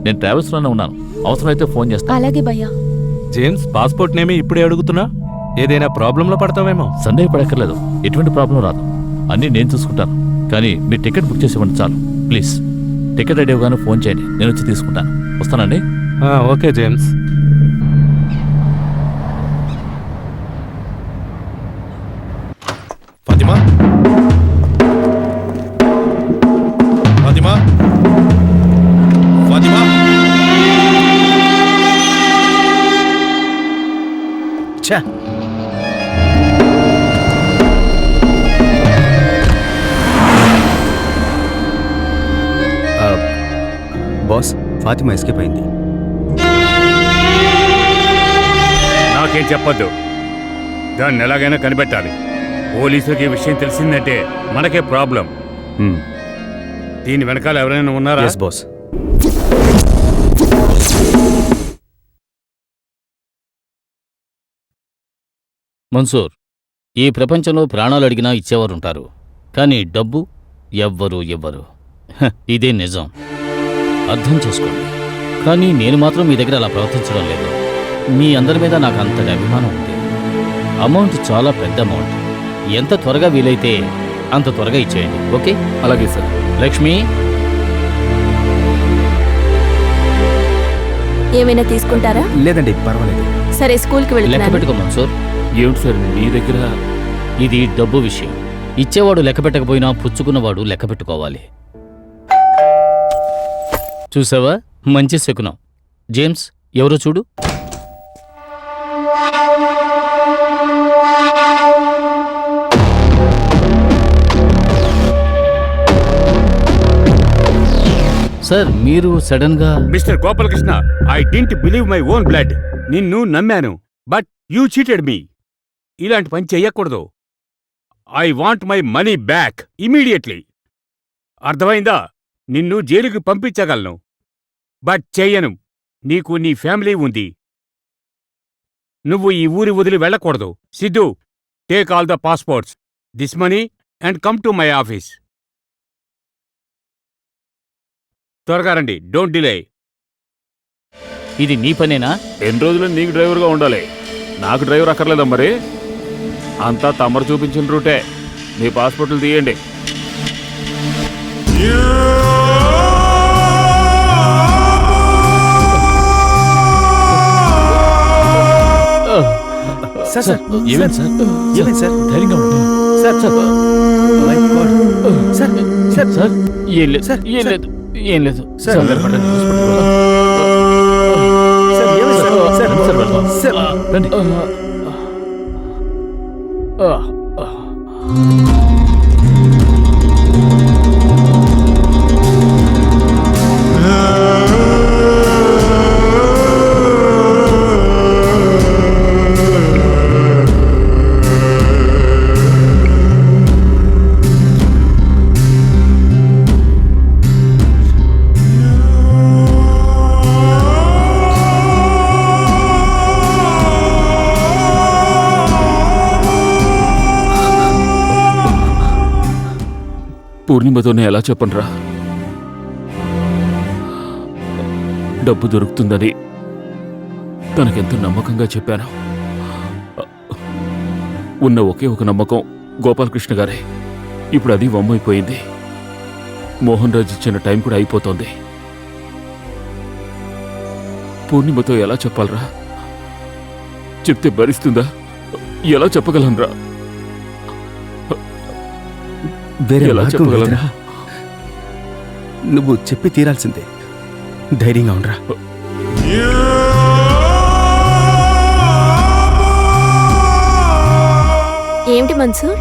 నేను ట్రావెల్స్లోనే ఉన్నాను, అవసరమైతే ఫోన్ చేస్తాను. అలాగే భయ్యా. జేమ్స్ పాస్పోర్ట్ నేమే ఇప్పుడే అడుగుతున్నా? ఏదైనా ప్రాబ్లంలో పడతావేమో? సందేహపడక్కర్లేదు, ఎటువంటి ప్రాబ్లం రాదు. అన్నీ నేను చూసుకుంటాను. కానీ మీరు టికెట్ బుక్ చేసి ఇవ్వండి చాలు ప్లీజ్. టికెట్ రెడీ అవ్వగానే ఫోన్ చేయండి, నేను వచ్చి తీసుకుంటాను. వస్తానండి. Okay James. फातिमा फातिमा फातिमा ఛా! బాస్, ఫాతిమా ఎస్కేప్ అయింది. నాకేం చెప్పొద్దు. దాన్ని ఎలాగైనా కనిపెట్టాలి. పోలీసులకి ఈ విషయం తెలిసిందంటే మనకే ప్రాబ్లం. దీని వెనకాల ఎవరైనా ఉన్నారా? Yes boss. మన్సూర్, ఈ ప్రపంచంలో ప్రాణాలు అడిగినా ఇచ్చేవారుంటారు, కానీ డబ్బు ఎవ్వరూ ఇవ్వరు. ఇదే నిజం, అర్థం చేసుకోండి. కానీ నేను మాత్రం మీ దగ్గర అలా ప్రవర్తించడం లేదు. మీ అందరి మీద నాకు అంతటి అభిమానం ఉంది. అమౌంట్ చాలా పెద్ద అమౌంట్. ఎంత త్వరగా వీలైతే అంత త్వరగా ఇచ్చేయండి. ఓకే? అలాగే సార్. లక్ష్మి, ఏమైనా తీసుకుంటారా? లేదండి, పర్వాలేదు. సరే, స్కూల్కి లెక్క వెళ్తున్నాను. పెట్టుకో మన్సూర్. ఏమిటి సార్ మీ దగ్గర? ఇది డబ్బు విషయం. ఇచ్చేవాడు లెక్క పెట్టకపోయినా పుచ్చుకున్నవాడు లెక్క పెట్టుకోవాలి. చూసావా, మంచి శకునం. జేమ్స్, ఎవరో చూడు. సార్, మీరు సడన్ గా... mister Gopalakrishna, I didn't believe my own blood. నిన్ను నమ్మాను, బట్ యూ చీటెడ్ మీ. ఇలాంటి పని చెయ్యకూడదు. I want my money back immediately. అర్థమైందా? నిన్ను జైలుకి పంపించగలను, బట్ చెయ్యను. నీకు నీ ఫ్యామిలీ ఉంది. నువ్వు ఈ ఊరి వదిలి వెళ్ళకూడదు. Siddhu, take all the passports, this money and come to my office. త్వరగా రండి, డోంట్ డిలే. ఇది నీ పనేనా? ఎన్ని రోజులు నీకు డ్రైవర్గా ఉండాలి? నాకు డ్రైవర్ అక్కర్లేదా మరి? అంతా తమరు చూపించిన రూటే. మీ పాస్పోర్ట్లు తీయండి. సార్ సార్, ఏమైంది సార్? ఏమైంది సార్? ధైర్యంగా ఉండండి. Sir sir, my God. Sir sir sir, ఏం లేదు, సార్, ఏం సార్. లేదు, ఏం లేదు. సార్, సార్, సార్, ఏమైంది సార్? సార్, వెళ్దాం. సార్, రండి. పూర్ణిమతోనే ఎలా చెప్పనురా? డబ్బు దొరుకుతుందని తనకెంతో నమ్మకంగా చెప్పాను. ఉన్న ఒకే ఒక నమ్మకం గోపాలకృష్ణ గారే. ఇప్పుడు అది వమ్మైపోయింది. మోహన్ రాజ్ ఇచ్చిన టైం కూడా అయిపోతోంది. పూర్ణిమతో ఎలా చెప్పాలరా? చెప్తే భరిస్తుందా? ఎలా చెప్పగలనరా? వేరే ఎలా మార్గం చెప్పగలరా? లేదురా. నువ్వు చెప్పి తీరాల్సిందే. ధైర్యంగా ఉండరా. ఏమిటి మన్సూర్?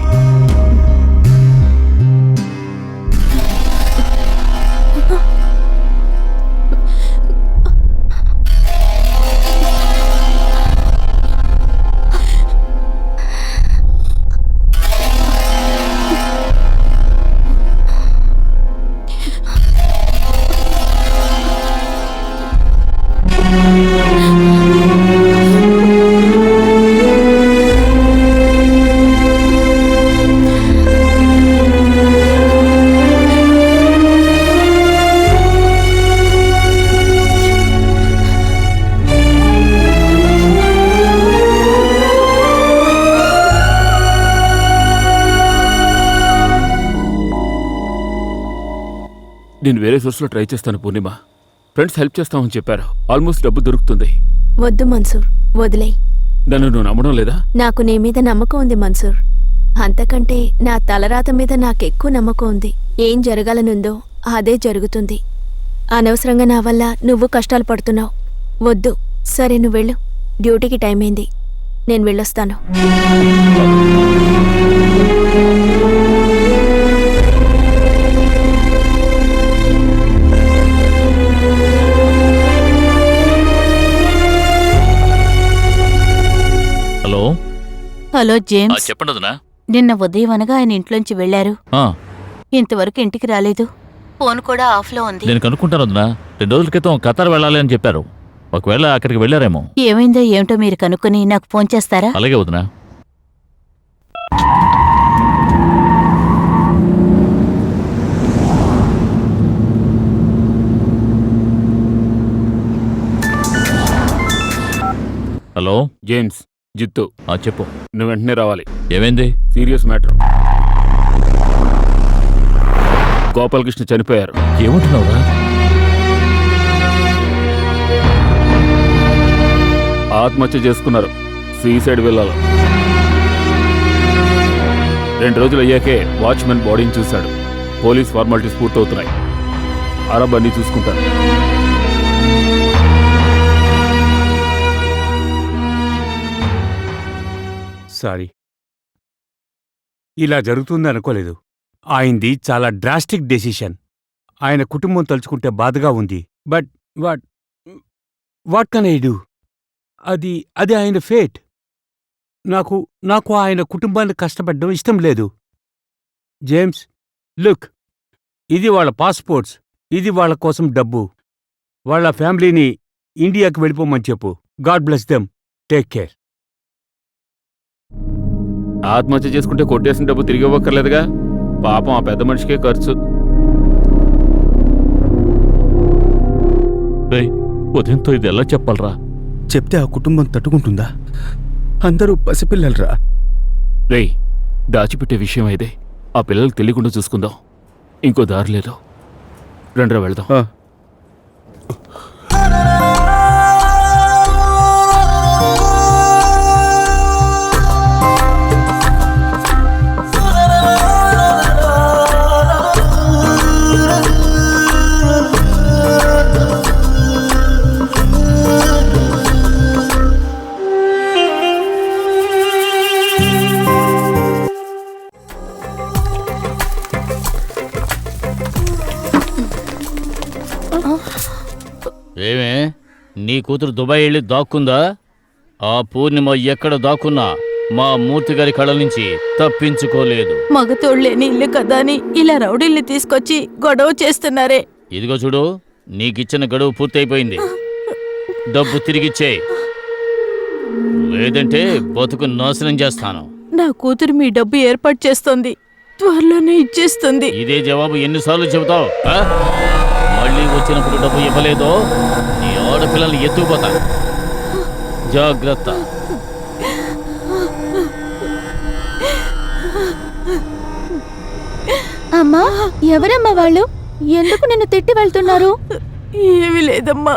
నేను వేరే సోర్స్లో ట్రై చేస్తాను పూర్ణిమ. ఫ్రెండ్స్ హెల్ప్ చేస్తామని చెప్పారు. ఆల్మోస్ట్ డబ్బు దొరుకుతుంది. వద్దు మన్సూర్, వదిలేయ్. నన్ను నువ్వు నమ్మడం లేదా? నాకు నీ మీద నమ్మకం ఉంది మన్సూర్. అంతకంటే నా తలరాత మీద నాకెక్కువ నమ్మకం ఉంది. ఏం జరగాలనుందో అదే జరుగుతుంది. అనవసరంగా నా వల్ల నువ్వు కష్టాలు పడుతున్నావు. వద్దు. సరే, నువ్వు వెళ్ళు. డ్యూటీకి టైం అయింది. నేను వెళ్ళొస్తాను. హలో హలో జేమ్స్, చెప్పండి వదినా. నిన్న ఉదయం అనగా ఆయన ఇంట్లోంచి వెళ్లారు. ఆ, ఇంతవరకు ఇంటికి రాలేదు. ఫోన్ కూడా ఆఫ్లో ఉంది. నేను కనుక్కుంటాను వదినా. 2 రోజుల క్రితం ఖతార్ వెళ్ళాలి అని చెప్పారు. ఒకవేళ అక్కడికి వెళ్ళారేమో. ఏమైందో ఏమిటో మీరు కనుక్కొని నాకు ఫోన్ చేస్తారా? అలాగే వదినా. హలో జేమ్స్, జిత్తు, చెప్పు. నువ్వు వెంటనే రావాలి. ఏమైంది? Serious matter. గోపాలకృష్ణ చనిపోయారు. ఏమంటున్నావురా? ఆత్మహత్య చేసుకున్నారు. సూసైడ్ వెళ్ళాలి. 2 రోజులు అయ్యాకే వాచ్మెన్ బాడీని చూశాడు. పోలీస్ ఫార్మాలిటీస్ పూర్తవుతున్నాయి. అరబ్ అన్నీ చూసుకుంటారు. సారీ, ఇలా జరుగుతుంది అనుకోలేదు. ఆయనది చాలా డ్రాస్టిక్ డెసిషన్. ఆయన కుటుంబం తలుచుకుంటే బాధగా ఉంది. But what can I do? అది అది ఆయన ఫేట్. నాకు ఆయన కుటుంబాన్ని కష్టపడడం ఇష్టం లేదు. జేమ్స్, లుక్, ఇది వాళ్ళ పాస్పోర్ట్స్. ఇది వాళ్ళ కోసం డబ్బు. వాళ్ళ ఫ్యామిలీని ఇండియాకి వెళ్ళిపోమని చెప్పు. God bless them. Take care. ఆత్మహత్య చేసుకుంటే కొట్టేసిన డబ్బు తిరిగి ఇవ్వక్కర్లేదుగా. పాపం ఆ పెద్ద మనిషికే ఖర్చు. ఉదయంతో ఇది ఎలా చెప్పాలరా? చెప్తే ఆ కుటుంబం తట్టుకుంటుందా? అందరూ పసిపిల్లలరా. రేయ్, దాచిపెట్టే విషయం అయితే ఆ పిల్లలకు తెలియకుండా చూసుకుందాం. ఇంకో దారి లేదు. రండ్రా వెళ్దాం. ఏమే, నీ కూతురు దుబాయ్ వెళ్ళి దాక్కుందా? ఆ పూర్ణిమ ఎక్కడ దాక్కున్నా మా మూర్తిగారి కళ్ళ నుంచి తప్పించుకోలేదు. మగతోళ్ళేని ఇల్లు కదా అని ఇలా రౌడీల్ని తీసుకొచ్చి గొడవ చేస్తున్నారే. ఇదిగో చూడు, నీకిచ్చిన గడువు పూర్తయిపోయింది. డబ్బు తిరిగిచ్చేయి, లేదంటే బతుకు నాశనం చేస్తాను. నా కూతురు మీ డబ్బు ఏర్పాటు చేస్తోంది. త్వరలోనే ఇచ్చేస్తుంది. ఇదే జవాబు ఎన్నిసార్లు చెబుతావు? మళ్ళీ వచ్చినప్పుడు డబ్బు ఇవ్వలేదో నీ ఆడపిల్లల్ని ఎత్తుకుపోతాను. జాగ్రత్త. అమ్మా, ఎవరమ్మా వాళ్ళు? ఎందుకు నిన్ను తిట్టి వెళ్తున్నారు? ఏమీ లేదమ్మా.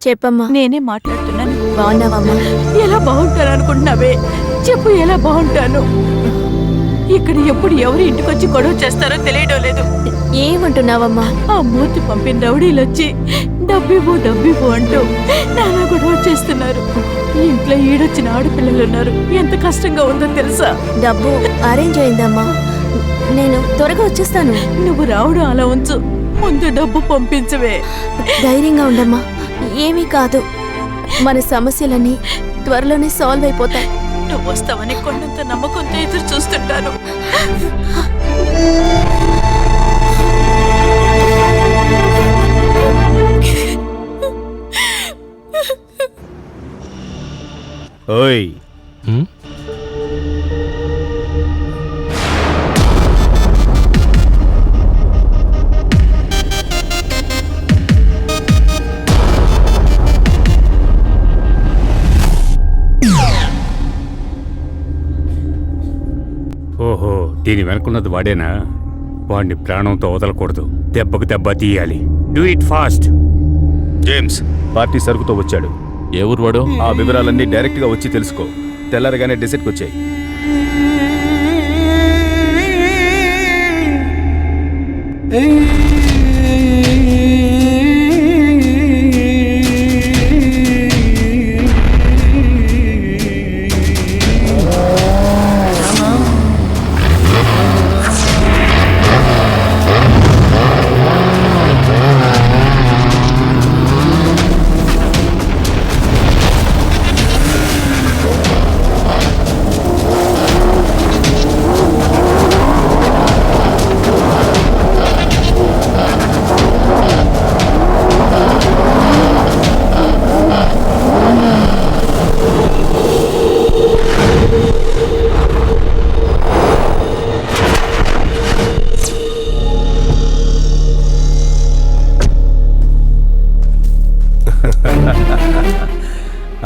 చెప్పమ్మా. నేనే మాట్లాడుతున్నాను. బాగున్నావమ్మా? ఎలా బాగుంటాను అనుకుంటున్నావే? చెప్పు, ఎలా బాగుంటాను? ఇక్కడ ఎప్పుడు ఎవరు ఇంటికొచ్చి గొడవ చేస్తారో తెలియడం లేదు. ఏమంటున్నావమ్మా? ఆ మూర్తి పంపిన రౌడీలొచ్చి డబ్బివ్వు డబ్బివ్వు అంటూ నానా గొడవ చేస్తున్నారు. ఇంట్లో ఈడొచ్చిన ఆడపిల్లలున్నారు. ఎంత కష్టంగా ఉందో తెలుసా? డబ్బు అరేంజ్ అయిందమ్మా. నేను త్వరగా వచ్చేస్తాను. నువ్వు రావడం అలా ఉంచు, ముందు డబ్బు పంపించవే. ధైర్యంగా ఉండమ్మా, ఏమీ కాదు. మన సమస్యలన్నీ త్వరలోనే సాల్వ్ అయిపోతాయి. నువ్వు వస్తావని కొండంత నమ్మకంతో ఎదురు చూస్తుంటాను. ఓయ్, ఓహో, దీని వెనుకున్నది వాడేనా? వాడిని ప్రాణంతో వదలకూడదు, దెబ్బకు దెబ్బ తీయాలి. Do it fast. James party సరుకుతో వచ్చాడు. ఏ ఊరు వాడు? ఆ వివరాలన్నీ డైరెక్ట్గా వచ్చి తెలుసుకో. తెల్లారగానే డెసర్ట్కి వచ్చాయి.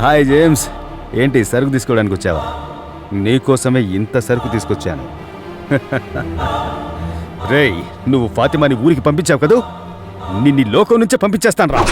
హాయ్ జేమ్స్, ఏంటి సరుకు తీసుకోవడానికి వచ్చావా? నీకోసమే ఇంత సరుకు తీసుకొచ్చాను. రేయ్, నువ్వు ఫాతిమాని ఊరికి పంపించావు కదూ? నిన్ను లోకం నుంచే పంపించేస్తాను రా.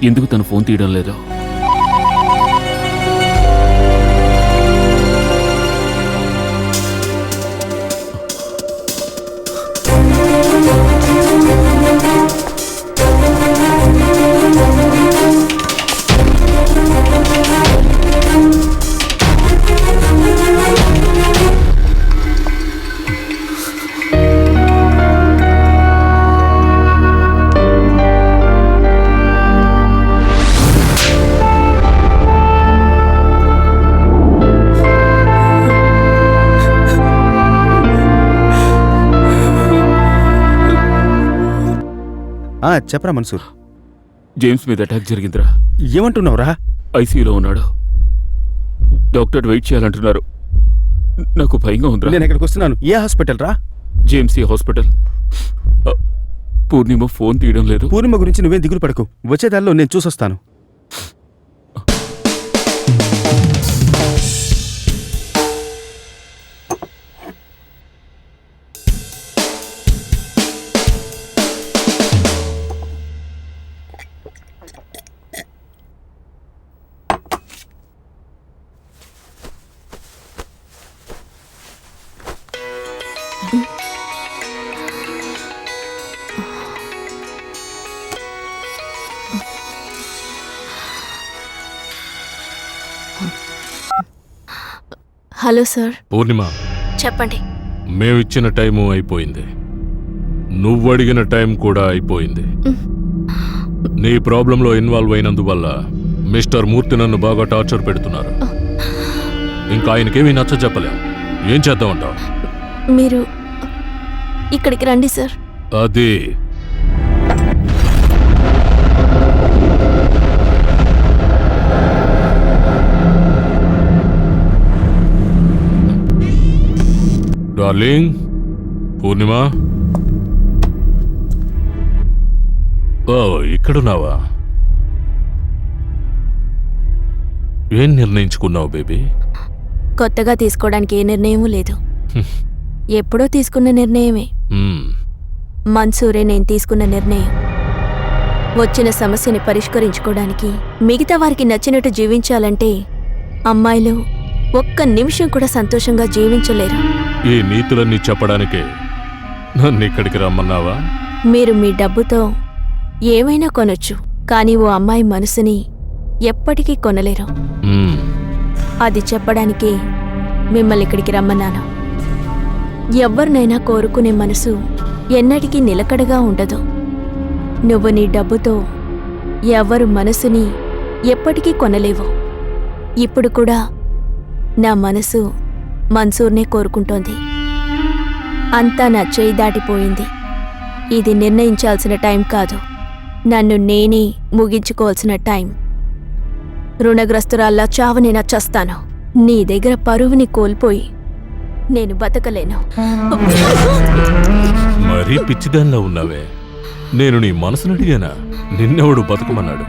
ఎందుకు తను ఫోన్ తీయడం లేదు? చెప్పరా మన్సూర్. జేమ్స్ మీద అటాక్ జరిగిందిరా. ఏమంటున్నావురా? ఐసీయూలో ఉన్నాడు. డాక్టర్ వెయిట్ చేయాలంటున్నారు. నాకు భయంగా ఉందిరా. నేను ఇక్కడికి వస్తున్నాను. ఏ హాస్పిటల్ రా? జేమ్సీ హాస్పిటల్. పూర్ణిమ ఫోన్ తీయడం లేదు. పూర్ణిమ గురించి నువ్వేం దిగులు పడకు. వచ్చేదారిలో నేను చూసొస్తాను. Hello sir. పూర్ణిమ, చెప్పండి. మేమిచ్చిన టైము అయిపోయింది. నువ్వు అడిగిన టైం కూడా అయిపోయింది. నీ ప్రాబ్లంలో ఇన్వాల్వ్ అయినందువల్ల మిస్టర్ మూర్తి నన్ను బాగా టార్చర్ పెడుతున్నారు. ఇంకా ఆయనకేమీ నచ్చ చెప్పలేం. ఏం చేద్దామంటావు? మీరు ఇక్కడికి రండి సార్. అది డార్లింగ్, పూర్ణిమ, ఓ ఇక్కడున్నావా? ఏం నిర్ణయించుకున్నావు బేబీ? కొత్తగా తీసుకోవడానికి ఏ నిర్ణయమూ లేదు. ఎప్పుడో తీసుకున్న నిర్ణయమే. మన్సూరే నేను తీసుకున్న నిర్ణయం. వచ్చిన సమస్యని పరిష్కరించుకోవడానికి, మిగతా వారికి నచ్చినట్టు జీవించాలంటే అమ్మాయిలు ఒక్క నిమిషం కూడా సంతోషంగా జీవించలేరు. ఈ నీతులన్నీ చెప్పడానికే నన్ను ఇక్కడికి రమ్మన్నావా? మీరు మీ డబ్బుతో ఏమైనా కొనొచ్చు, కానీ ఓ అమ్మాయి మనసుని ఎప్పటికీ కొనలేరు. అది చెప్పడానికే మిమ్మల్ని ఇక్కడికి రమ్మన్నాను. ఎవ్వరినైనా కోరుకునే మనసు ఎన్నటికీ నిలకడగా ఉండదు. నువ్వు నీ డబ్బుతో ఎవ్వరు మనసుని ఎప్పటికీ కొనలేవు. ఇప్పుడు కూడా నా మనసు మన్సూర్నే కోరుకుంటోంది. అంతా నా చేయి దాటిపోయింది. ఇది నిర్ణయించాల్సిన టైం కాదు, నన్ను నేనే ముగించుకోవాల్సిన టైం. రుణగ్రస్తురాల్లా చావనేనా చస్తాను. నీ దగ్గర పరువుని కోల్పోయి నేను బతకలేను. మరీ పిచ్చిదానిలా ఉన్నావే. నేను నీ మనసును అడిగానా? నిన్నెవడు బతకమన్నాడు?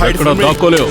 ఎక్కడ దాక్కోలేవు.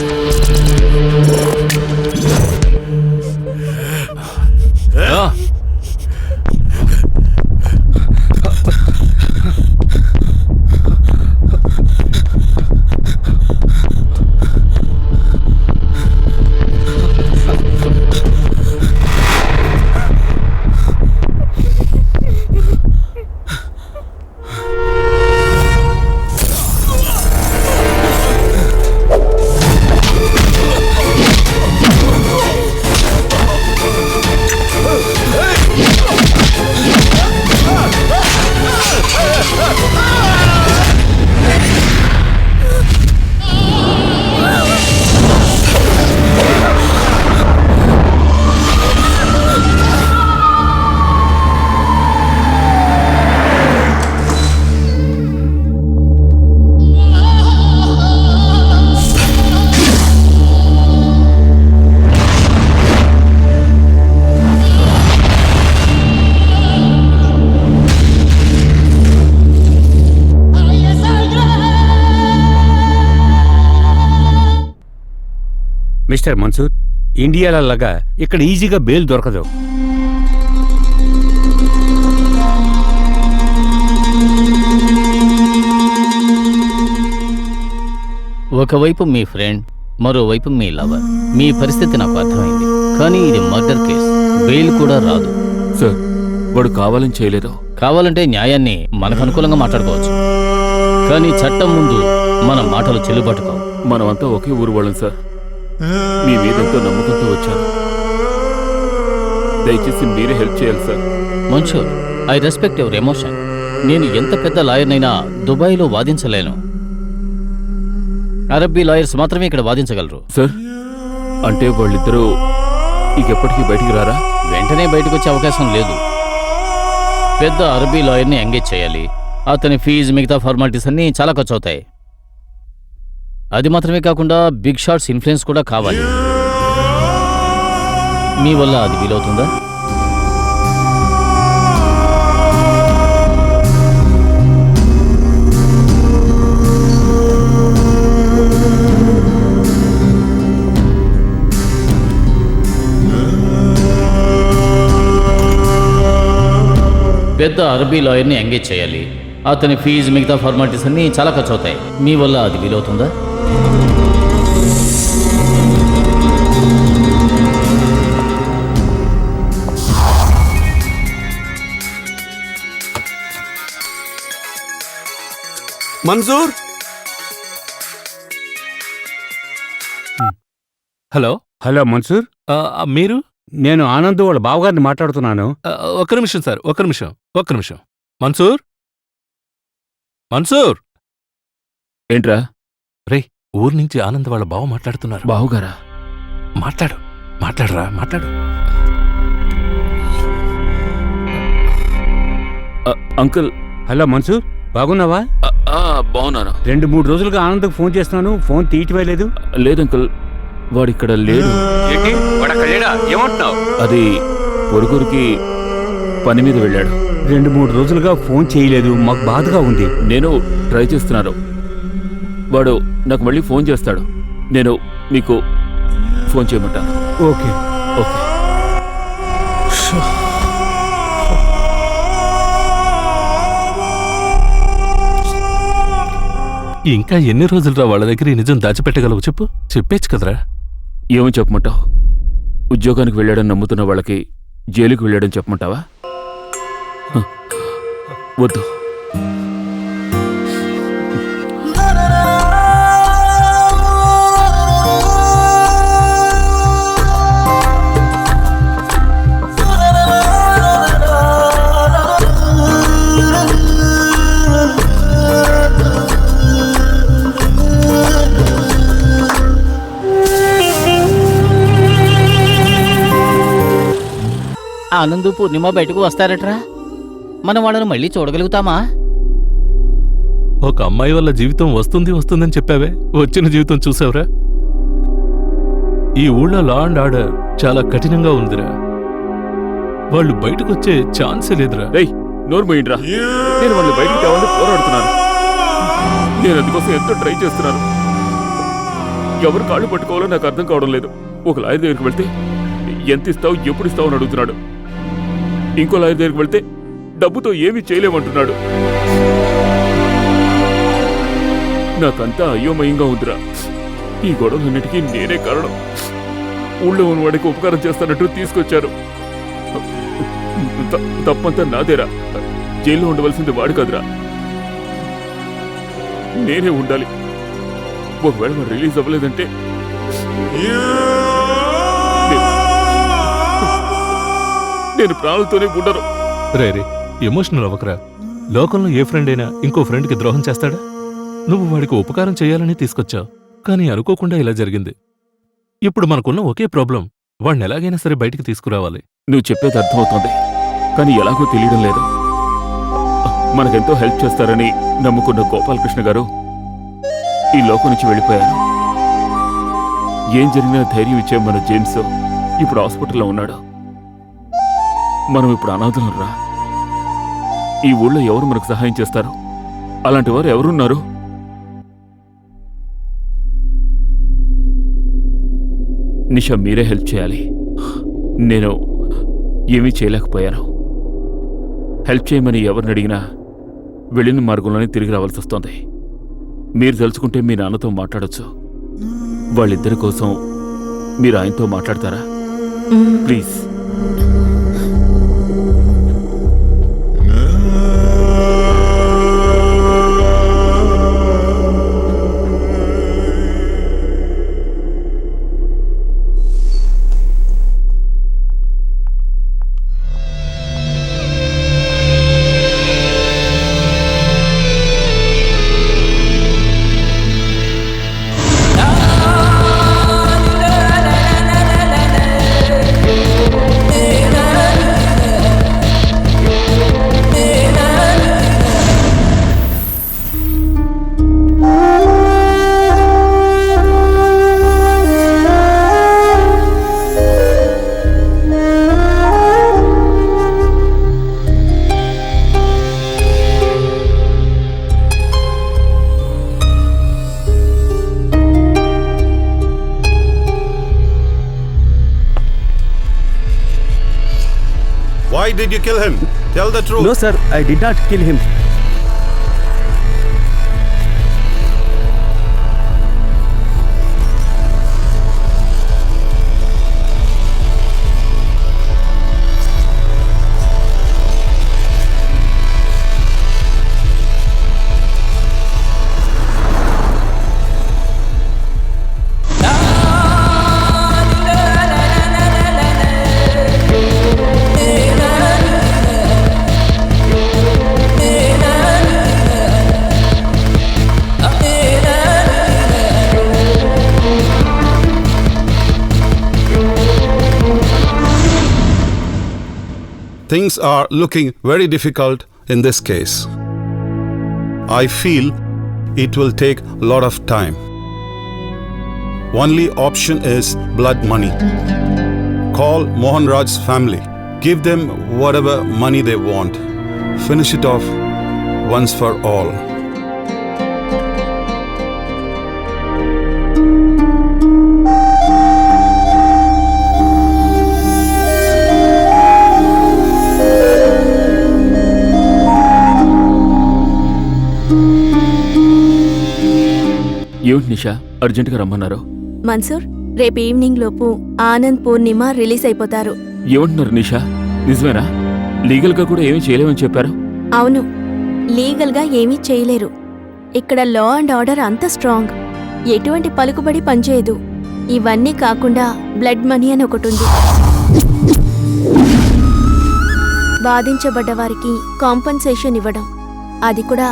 మిస్టర్ మన్సూర్, ఇండియాలలాగా ఇక్కడ ఈజీగా బెయిల్ దొరకదు. ఒకవైపు మీ ఫ్రెండ్, మరోవైపు మీ లవర్. మీ పరిస్థితి నాకు అర్థమైంది, కానీ ఇది మర్డర్ కేస్. బెయిల్ కూడా రాదు. సార్, వాడు కావాలని చేయలేదు. కావాలంటే న్యాయాన్ని మనకు అనుకూలంగా మాట్లాడుకోవచ్చు, కానీ చట్టం ముందు మన మాటలు చెల్లుబాటు కావు. మనమంతా ఒకే ఊరు వాళ్ళం సార్. మీ మీద ఎంతో నమ్మకంతో వచ్చాను. దయచేసి మీరే హెల్ప్ చేయాలి sir. Mansoor, I respect your emotion. నేను ఎంత పెద్ద లాయర్నైనా దుబాయ్లో వాదించలేను. అరబ్బీ లాయర్స్ మాత్రమే ఇక్కడ వాదించగలరు. సార్, అంటే వాళ్ళిద్దరూ ఎప్పటికీ బయటికి రారా? వెంటనే బయటకు వచ్చే అవకాశం లేదు. పెద్ద అరబ్బీ లాయర్ని ఎంగేజ్ చేయాలి. అతని ఫీజు, మిగతా ఫార్మాలిటీస్ అన్నీ చాలా ఖర్చు అవుతాయి. అది మాత్రమే కాకుండా బిగ్ షాట్స్ ఇన్ఫ్లుయెన్స్ కూడా కావాలి. మీ వల్ల అది వీలవుతుందా? పెద్ద అరబీ లాయర్ని ఎంగేజ్ చేయాలి. అతని ఫీజు, మిగతా ఫార్మాలిటీస్ అన్నీ చాలా ఖర్చు అవుతాయి. మీ వల్ల అది వీలవుతుందా? మంజూర్, హలో. హలో మన్సూర్, మీరు? నేను ఆనంద్ వాళ్ళ బావగారిని మాట్లాడుతున్నాను. ఒక్క నిమిషం సార్, ఒక్క నిమిషం. మన్సూర్, మన్సూర్. ఏంట్రా? రే, ఊరు నుంచి ఆనంద్ వాళ్ళ బావ మాట్లాడుతున్నారు. బావుగారా? మాట్లాడరా. అంకుల్. హలో మన్సూర్, బాగున్నావా? బాగున్నాను. 2-3 రోజులుగా ఆనంద్కి ఫోన్ చేస్తున్నాను, ఫోన్ తీయటమే లేదు. లేదు అంకుల్, వాడిక్కడ లేడు. ఏమంటున్నావు? అది పొరుగురికి పని మీద వెళ్ళాడు. 2-3 రోజులుగా ఫోన్ చేయలేదు, మాకు బాధగా ఉంది. నేను ట్రై చేస్తున్నాను. వాడు నాకు మళ్ళీ ఫోన్ చేస్తాడు. నేను మీకు ఫోన్ చేయమంటాను. ఓకే. ఇంకా ఎన్ని రోజులురా వాళ్ళ దగ్గర ఈ నిజం దాచిపెట్టగలవు? చెప్పేచ్చు కదరా. ఏమని చెప్పమంటావు? ఉద్యోగానికి వెళ్ళాడని నమ్ముతున్న వాళ్ళకి జైలుకి వెళ్ళాడని చెప్పమంటావా? వద్దు. ఆనంద్, పూర్ణిమ బయటకు వస్తారట్రా? మనం వాళ్ళని మళ్ళీ చూడగలుగుతామా? ఒక అమ్మాయి వల్ల జీవితం వస్తుందని చెప్పావే, వచ్చిన జీవితం చూసావురా? ఈ ఊళ్ళో లా అండ్ ఆర్డర్ చాలా కఠినంగా ఉందిరా. వాళ్ళు బయటకు వచ్చే ఛాన్సే లేదురా. నోరు మూయండిరా. నేను వాళ్ళు బయటకు తేవాలని పోరాడుతున్నాను. నేను అందుకోసం ఎంతో ట్రై చేస్తున్నాను. ఎవరు కాళ్ళు పట్టుకోవాలో నాకు అర్థం కావడం లేదు. ఒక లాయర్ దగ్గరికి వెళ్తే ఎంత ఇస్తావు, ఎప్పుడు ఇస్తావు అని అడుగుతున్నాడు. ఇంకో లాయర్ దగ్గరికి వెళ్తే డబ్బుతో ఏమీ చేయలేమంటున్నాడు. నాకంతా అయోమయంగా ఉందిరా. ఈ గొడవలన్నిటికీ నేనే కారణం. ఊళ్ళో ఉన్నవాడికి ఉపకారం చేస్తానట్టు తీసుకొచ్చారు. తప్పంతా నాదేరా. జైల్లో ఉండవలసింది వాడు కదరా, నేనే ఉండాలి. ఒకవేళ వాడు రిలీజ్ అవ్వలేదంటే నేను ప్రాణాలతోనే ఉండను. రే, ఎమోషనల్ అవ్వకరా. లోకంలో ఏ ఫ్రెండ్ అయినా ఇంకో ఫ్రెండ్కి ద్రోహం చేస్తాడా? నువ్వు వాడికి ఉపకారం చేయాలని తీసుకొచ్చావు, కానీ అనుకోకుండా ఇలా జరిగింది. ఇప్పుడు మనకున్న ఒకే ప్రాబ్లం, వాడిని ఎలాగైనా సరే బయటికి తీసుకురావాలి. నువ్వు చెప్పేది అర్థమవుతోంది, కానీ ఎలాగో తెలియడం లేదు. మనకెంతో హెల్ప్ చేస్తారని నమ్ముకున్న గోపాలకృష్ణ గారు ఈ లోకం నుంచి వెళ్ళిపోయారు. ఏం జరిగినా ధైర్యం ఇచ్చే మన జేమ్స్ ఇప్పుడు హాస్పిటల్లో ఉన్నాడు. మనం ఇప్పుడు అనాథులం రా. ఈ ఊళ్ళో ఎవరు మనకు సహాయం చేస్తారు? అలాంటి వారు ఎవరున్నారు? నిషా, మీరే హెల్ప్ చేయాలి. నేను ఏమీ చేయలేకపోయాను. హెల్ప్ చేయమని ఎవరిని అడిగినా వెళ్ళిన మార్గంలోనే తిరిగి రావాల్సి వస్తోంది. మీరు తెలుసుకుంటే మీ నాన్నతో మాట్లాడొచ్చు. వాళ్ళిద్దరి కోసం మీరు ఆయనతో మాట్లాడతారా please? Why did you kill him? Tell the truth. No, sir, I did not kill him. Things are looking very difficult in this case. I feel it will take a lot of time. Only option is blood money. Call Mohan Raj's family. Give them whatever money they want. Finish it off once for all. ఏమిటి నిషా, అర్జెంటుగా రమ్మన్నారు? మన్సూర్, రేపు evening లోపు ఆనంద్ పూర్ణిమ release అయిపోతారు. ఏమంటున్నారు నిషా? నిజమేనా? లీగల్గా కూడా ఏమీ చేయలేమని చెప్పారు. అవును, లీగల్గా ఏమీ చేయలేరు. ఇక్కడ లా అండ్ ఆర్డర్ అంత స్ట్రాంగ్, ఎటువంటి పలుకుబడి పనిచేయదు. ఇవన్నీ కాకుండా బ్లడ్ మనీ అని ఒకటి ఉంది. బాధించబడ్డ వారికి కాంపన్సేషన్ ఇవ్వడం, అది కూడా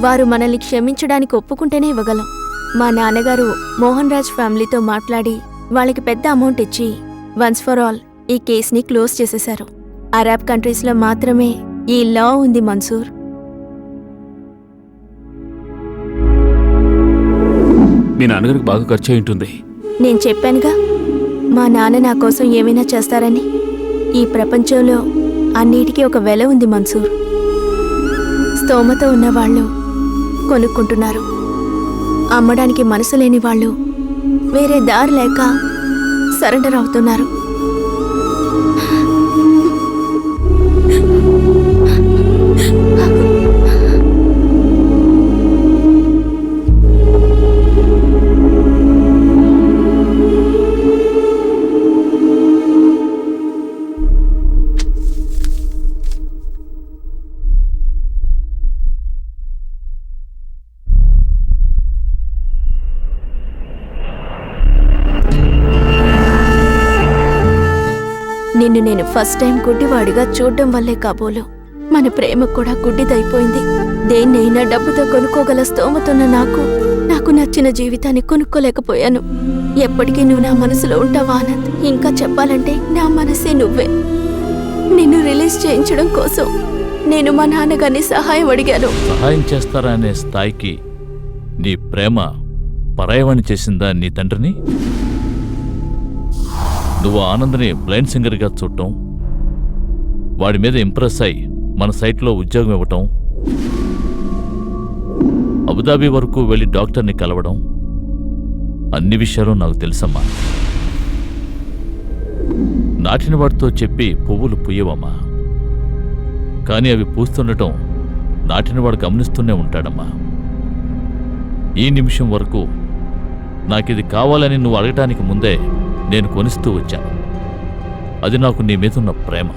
వారు మనల్ని క్షమించడానికి ఒప్పుకుంటేనే ఇవ్వగలం. మా నాన్నగారు మోహన్ రాజ్ ఫ్యామిలీతో మాట్లాడి వాళ్ళకి పెద్ద అమౌంట్ ఇచ్చి వన్స్ ఫర్ ఆల్ ఈ కేసుని క్లోజ్ చేసేశారు. అరబ్ కంట్రీస్లో మాత్రమే ఈ లా ఉంది మన్సూర్. మీ నాన్నగారికి బాగా ఖర్చు అయి ఉంటుంది. నేను చెప్పానుగా, మా నాన్న నా కోసం ఏమైనా చేస్తారని. ఈ ప్రపంచంలో అన్నిటికీ ఒక వెల ఉంది మన్సూర్. స్తోమత ఉన్నవాళ్ళు కొనుక్కుంటున్నారు, అమ్మడానికి మనసు లేని వాళ్ళు వేరే దారి లేక సరెండర్ అవుతున్నారు. నిన్ను నేను ఫస్ట్ టైం గుడ్డివాడిగా చూడడం వల్లే కాబోలు మన ప్రేమ కూడా గుడ్డిదైపోయింది. దేన్నైనా డబ్బుతో కొనుక్కోగల స్తోమతున్న నాకు నచ్చిన జీవితాన్ని కొనుక్కోలేకపోయాను. ఎప్పటికీ నువ్వు నా మనసులో ఉంటావా ఆనంద్? ఇంకా చెప్పాలంటే నా మనసే నువ్వే. నిన్ను రిలీజ్ చేయించడం కోసం నేను మా నాన్నగారిని సహాయం అడిగాను. సహాయం చేస్తారా అనే స్థాయికి నీ ప్రేమ పరాయవాణి చేసిందా నీ తండ్రిని? నువ్వు ఆనంద్ని బ్లైండ్ సింగర్గా చూడటం, వాడి మీద ఇంప్రెస్ అయి మన సైట్లో ఉద్యోగం ఇవ్వటం, అబుదాబి వరకు వెళ్ళి డాక్టర్ని కలవడం, అన్ని విషయాలు నాకు తెలుసమ్మా. నాటిన వాడితో చెప్పి పువ్వులు పుయ్యవమ్మా, కానీ అవి పూస్తుండటం నాటినవాడు గమనిస్తూనే ఉంటాడమ్మా. ఈ నిమిషం వరకు నాకిది కావాలని నువ్వు అడగటానికి ముందే నేను కొనిస్తూ వచ్చాను. అది నాకు నీ మీదున్న ప్రేమ.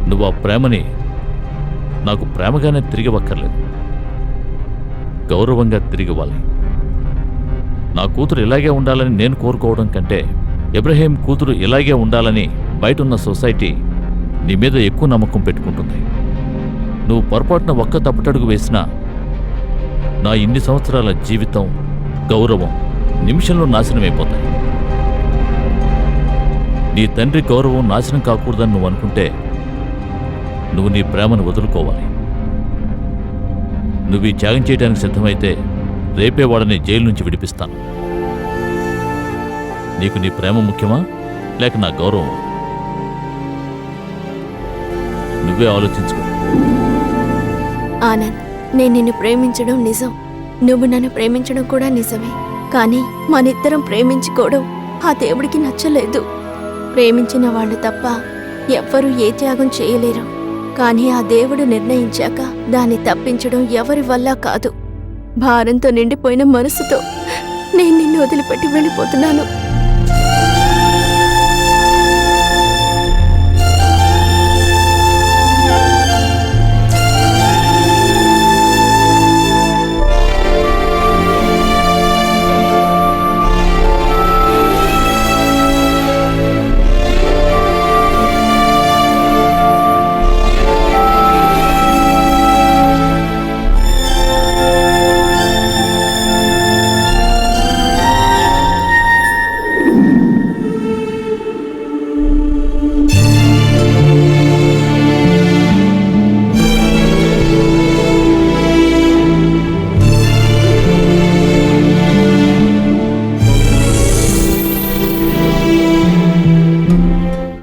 నువ్వు ఆ ప్రేమని నాకు ప్రేమగానే తిరిగివ్వక్కర్లేదు, గౌరవంగా తిరిగివ్వాలి. నా కూతురు ఇలాగే ఉండాలని నేను కోరుకోవడం కంటే ఇబ్రహీం కూతురు ఇలాగే ఉండాలని బయటున్న సొసైటీ నీ మీద ఎక్కువ నమ్మకం పెట్టుకుంటుంది. నువ్వు పొరపాటున ఒక్క తప్పటడుగు వేసినా నా ఇన్ని సంవత్సరాల జీవితం, గౌరవం నిమిషంలో నాశనమైపోతాయి. నీ తండ్రి గౌరవం నాశనం కాకూడదని నువ్వు అనుకుంటే నువ్వు నీ ప్రేమను వదులుకోవాలి. నువ్వు ఈ త్యాగం చేయడానికి సిద్ధమైతే రేపే వాడిని జైలు నుంచి విడిపిస్తాను. నీకు నీ ప్రేమ ముఖ్యమా లేక నా గౌరవం? నువ్వే ఆలోచించుకో. ఆనంద్, నేను నిన్ను ప్రేమించడం నిజం, నువ్వు నన్ను ప్రేమించడం కూడా నిజమే. కానీ మనిద్దరం ప్రేమించుకోవడం ఆ దేవుడికి నచ్చలేదు. ప్రేమించిన వాళ్ళు తప్ప ఎవ్వరూ ఏ త్యాగం చేయలేరు. కానీ ఆ దేవుడు నిర్ణయించాక దాన్ని తప్పించడం ఎవరి వల్ల కాదు. భారంతో నిండిపోయిన మనసుతో నేను నిన్ను వదిలిపెట్టి వెళ్ళిపోతున్నాను.